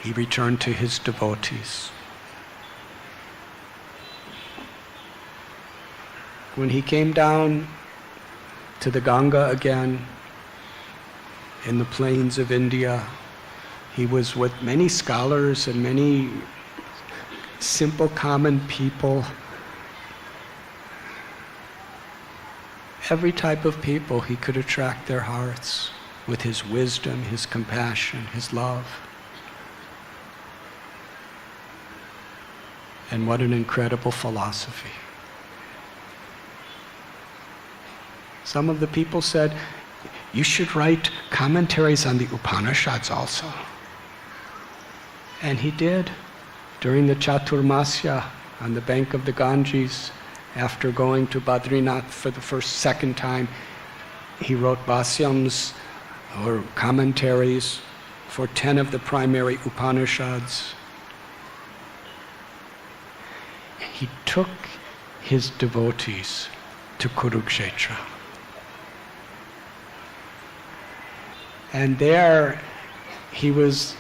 he returned to his devotees. When he came down to the Ganga again, in the plains of India, he was with many scholars and many simple common people. Every type of people, he could attract their hearts with his wisdom, his compassion, his love. And what an incredible philosophy. Some of the people said, you should write commentaries on the Upanishads also. And he did. During the Chaturmasya on the bank of the Ganges, after going to Badrinath for the second time, he wrote Bhasyams or commentaries for 10 of the primary Upanishads. He took his devotees to Kurukshetra. And there he was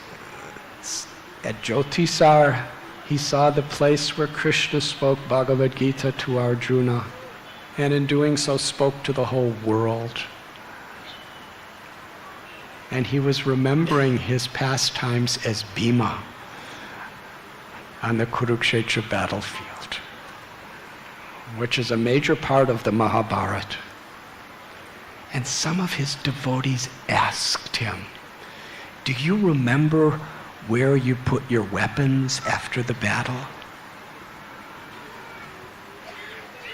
at Jyotisar. He saw the place where Krishna spoke Bhagavad Gita to Arjuna, and in doing so spoke to the whole world. And he was remembering his pastimes as Bhima on the Kurukshetra battlefield, which is a major part of the Mahabharata. And some of his devotees asked him, "Do you remember where you put your weapons after the battle?"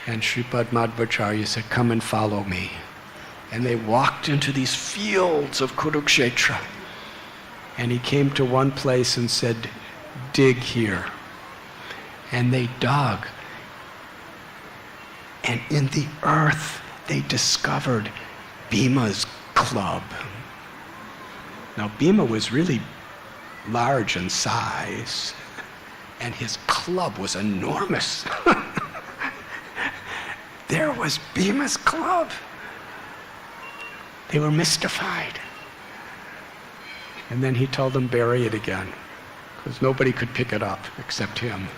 And Sripad Madhvacharya said, "Come and follow me." And they walked into these fields of Kurukshetra. And he came to one place and said, "Dig here." And they dug. And in the earth, they discovered Bhima's club. Now, Bhima was really large in size, and his club was enormous. There was Bhima's club. They were mystified. And then he told them, bury it again, because nobody could pick it up except him.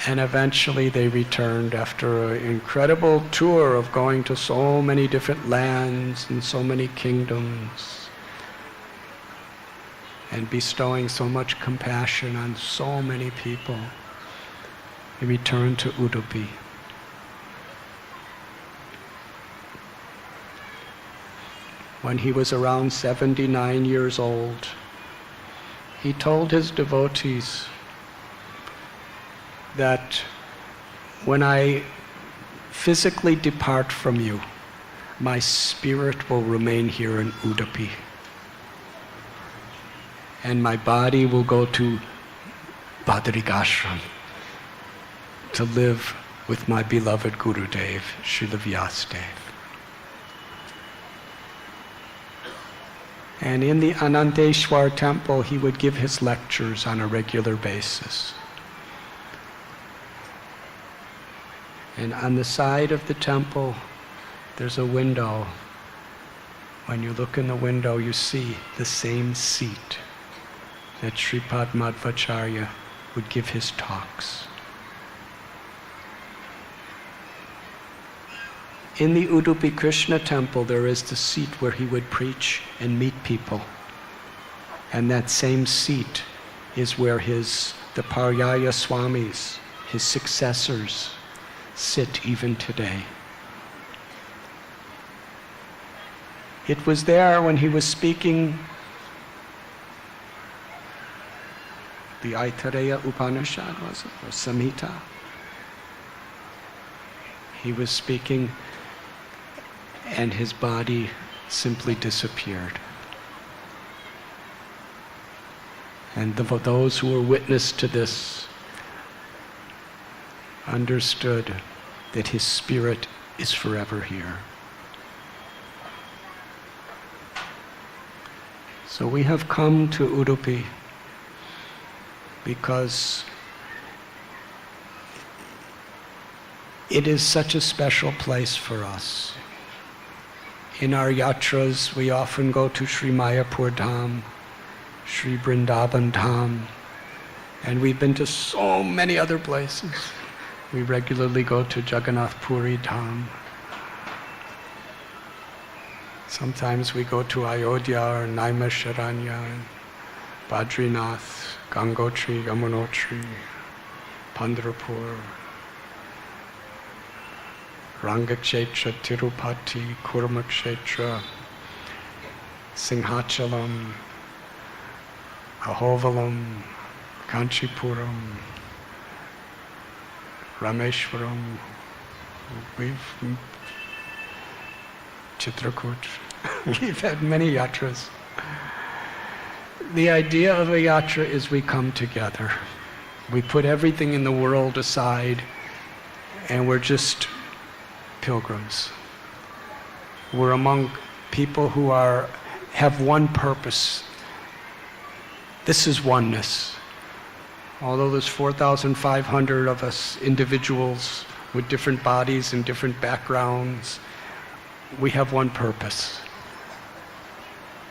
And eventually they returned after an incredible tour of going to so many different lands and so many kingdoms and bestowing so much compassion on so many people. He returned to Udupi. When he was around 79 years old, he told his devotees that when I physically depart from you, my spirit will remain here in Udupi. And my body will go to Badrikashram to live with my beloved Gurudev, Srila Vyasadeva. And in the Ananteshwar temple, he would give his lectures on a regular basis. And on the side of the temple, there's a window. When you look in the window, you see the same seat that Sripad Madhvacharya would give his talks. In the Udupi Krishna temple, there is the seat where he would preach and meet people. And that same seat is where the Paryaya Swamis, his successors, sit even today. It was there when he was speaking the Aitareya Upanishad, was it? Or Samhita? He was speaking and his body simply disappeared. And those who were witness to this understood that his spirit is forever here. So we have come to Udupi because it is such a special place for us. In our yatras, we often go to Sri Mayapur Dham, Sri Vrindavan Dham, and we've been to so many other places. We regularly go to Jagannath Puri Dham. Sometimes we go to Ayodhya or Naimisharanya, Badrinath, Gangotri, Yamunotri, Pandharpur, Rangakshetra, Tirupati, Kurmakshetra, Singhachalam, Ahovalam, Kanchipuram, Rameshwaram, Chitrakoot. We've had many yatras. The idea of a yatra is we come together. We put everything in the world aside and we're just pilgrims. We're among people who have one purpose. This is oneness. Although there's 4,500 of us individuals with different bodies and different backgrounds, we have one purpose: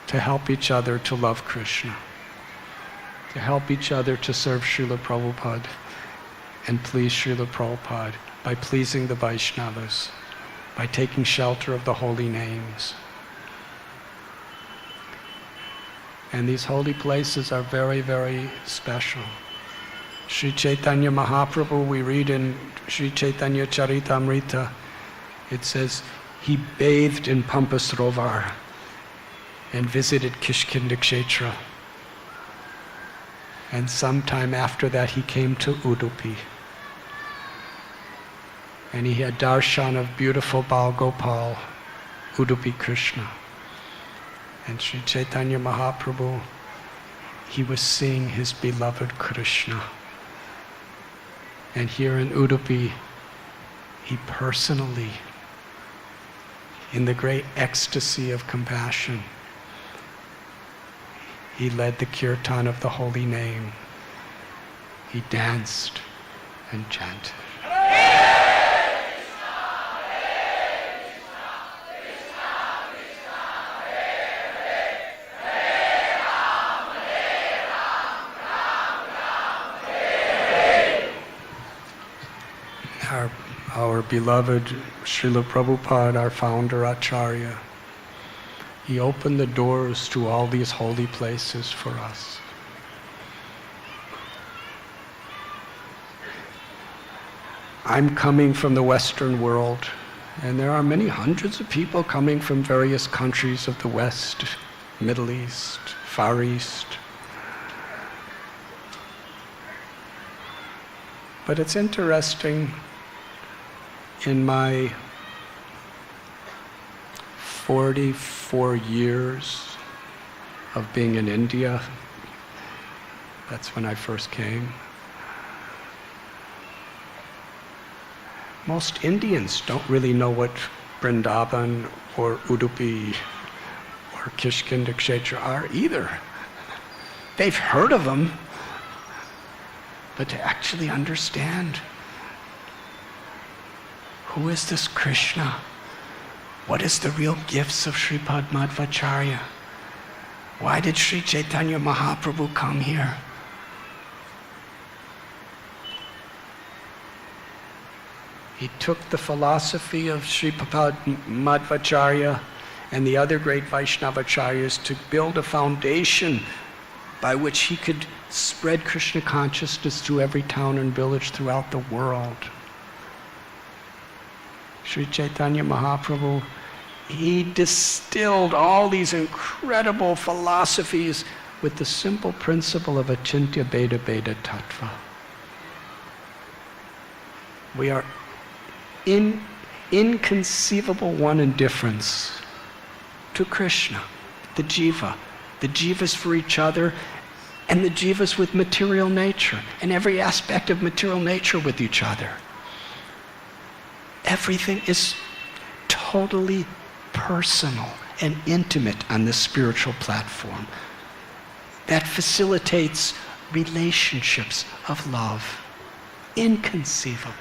to help each other to love Krishna, to help each other to serve Srila Prabhupada and please Srila Prabhupada by pleasing the Vaishnavas by taking shelter of the holy names. And these holy places are very, very special. Sri Chaitanya Mahaprabhu, we read in Sri Chaitanya Charitamrita, it says, he bathed in Pampasrovar and visited Kishkinda Kshetra. And sometime after that he came to Udupi. And he had darshan of beautiful Bal Gopal, Udupi Krishna. And Sri Chaitanya Mahaprabhu, he was seeing his beloved Krishna. And here in Udupi, he personally, in the great ecstasy of compassion, he led the kirtan of the holy name. He danced and chanted. Our beloved Srila Prabhupada, our founder Acharya, he opened the doors to all these holy places for us. I'm coming from the Western world, and there are many hundreds of people coming from various countries of the West, Middle East, Far East. But it's interesting, in my 44 years of being in India, that's when I first came, most Indians don't really know what Vrindavan or Udupi or Kishkinda Kshetra are either. They've heard of them, but to actually understand, who is this Krishna? What is the real gifts of Sripad Madhvacharya? Why did Sri Chaitanya Mahaprabhu come here? He took the philosophy of Sripad Madhvacharya and the other great Vaishnavacharyas to build a foundation by which he could spread Krishna consciousness to every town and village throughout the world. Sri Chaitanya Mahaprabhu, he distilled all these incredible philosophies with the simple principle of Achintya Bheda Bheda Tattva. We are in inconceivable one in difference to Krishna, the jiva. The jivas for each other, and the jivas with material nature, and every aspect of material nature with each other. Everything is totally personal and intimate on this spiritual platform that facilitates relationships of love. Inconceivable.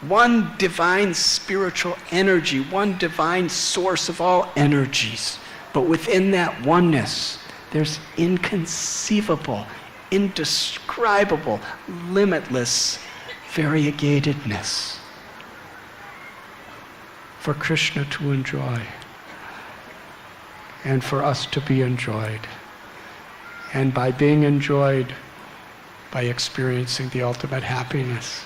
One divine spiritual energy, one divine source of all energies. But within that oneness, there's inconceivable, indescribable, limitless variegatedness for Krishna to enjoy and for us to be enjoyed. And by being enjoyed, by experiencing the ultimate happiness.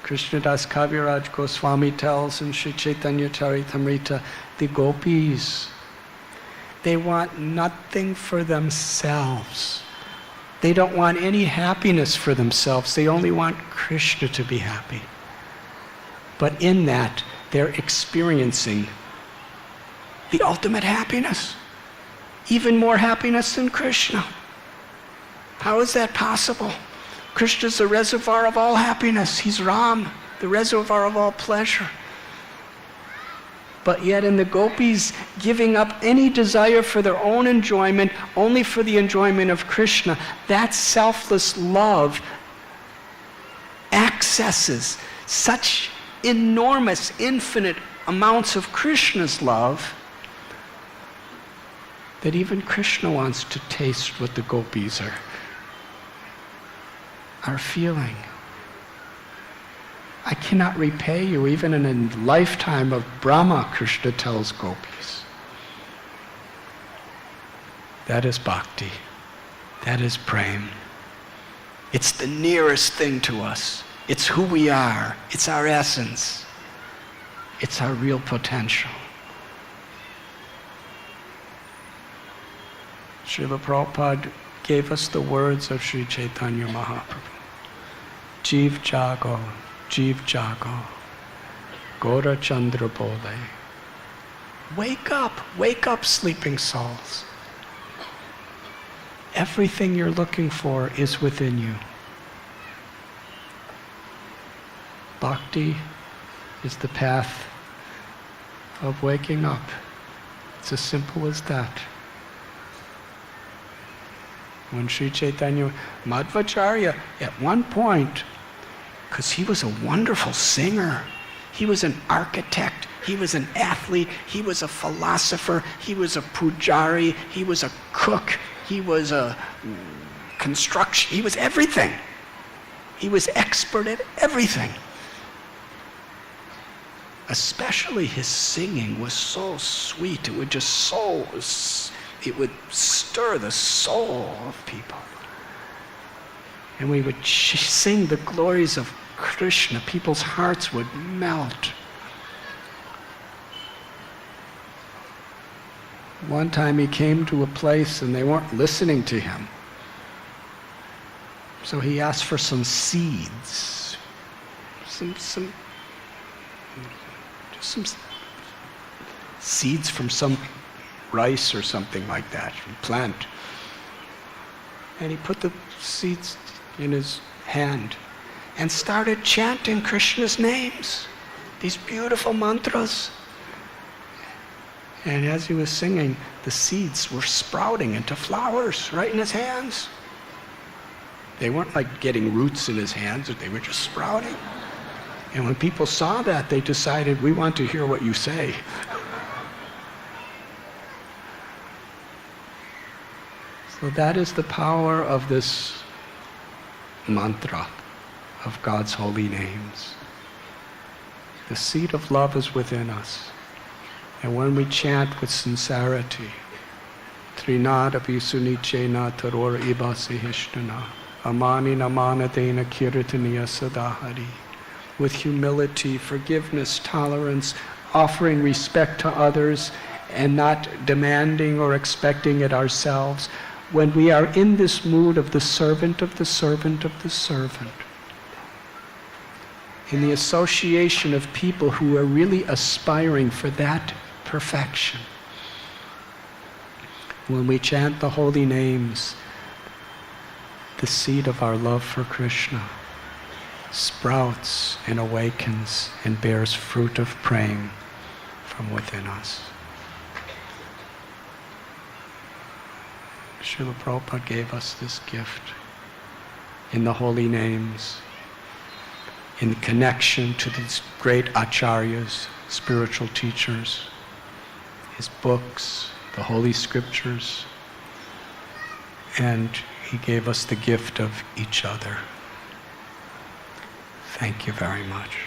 Krishnadas Kaviraj Goswami tells in Sri Chaitanya Charitamrita, the gopis, they want nothing for themselves. They don't want any happiness for themselves. They only want Krishna to be happy. But in that, they're experiencing the ultimate happiness. Even more happiness than Krishna. How is that possible? Krishna's the reservoir of all happiness. He's Ram, the reservoir of all pleasure. But yet in the gopis, giving up any desire for their own enjoyment, only for the enjoyment of Krishna, that selfless love accesses such enormous, infinite amounts of Krishna's love that even Krishna wants to taste what the gopis are feeling. I cannot repay you even in a lifetime of Brahma, Krishna tells gopis. That is bhakti. That is prem. It's the nearest thing to us. It's who we are. It's our essence. It's our real potential. Srila Prabhupada gave us the words of Sri Chaitanya Mahaprabhu. Jeev Jago, Gora Chandra Bole. Wake up, sleeping souls. Everything you're looking for is within you. Bhakti is the path of waking up. It's as simple as that. When Sri Chaitanya, Madhvacharya, at one point, because he was a wonderful singer, he was an architect, he was an athlete, he was a philosopher, he was a pujari, he was a cook, he was a construction, he was everything. He was expert at everything. Especially his singing was so sweet, it would just it would stir the soul of people. And we would sing the glories of Krishna. People's hearts would melt. One time he came to a place and they weren't listening to him. So he asked for some seeds. Some seeds from some rice or something like that, from plant. And he put the seeds in his hand and started chanting Krishna's names, these beautiful mantras. And as he was singing, the seeds were sprouting into flowers right in his hands. They weren't like getting roots in his hands, they were just sprouting. And when people saw that, they decided, we want to hear what you say. So that is the power of this mantra of God's holy names. The seed of love is within us. And when we chant with sincerity, Trinadapi sunichena taror ibasi hishtana, amani namanadena kirtaniya sadahari, with humility, forgiveness, tolerance, offering respect to others, and not demanding or expecting it ourselves, when we are in this mood of the servant of the servant of the servant, in the association of people who are really aspiring for that perfection, when we chant the holy names, the seed of our love for Krishna sprouts and awakens and bears fruit of prem from within us. Srila Prabhupada gave us this gift in the holy names, in connection to these great acharyas, spiritual teachers, his books, the holy scriptures, and he gave us the gift of each other. Thank you very much.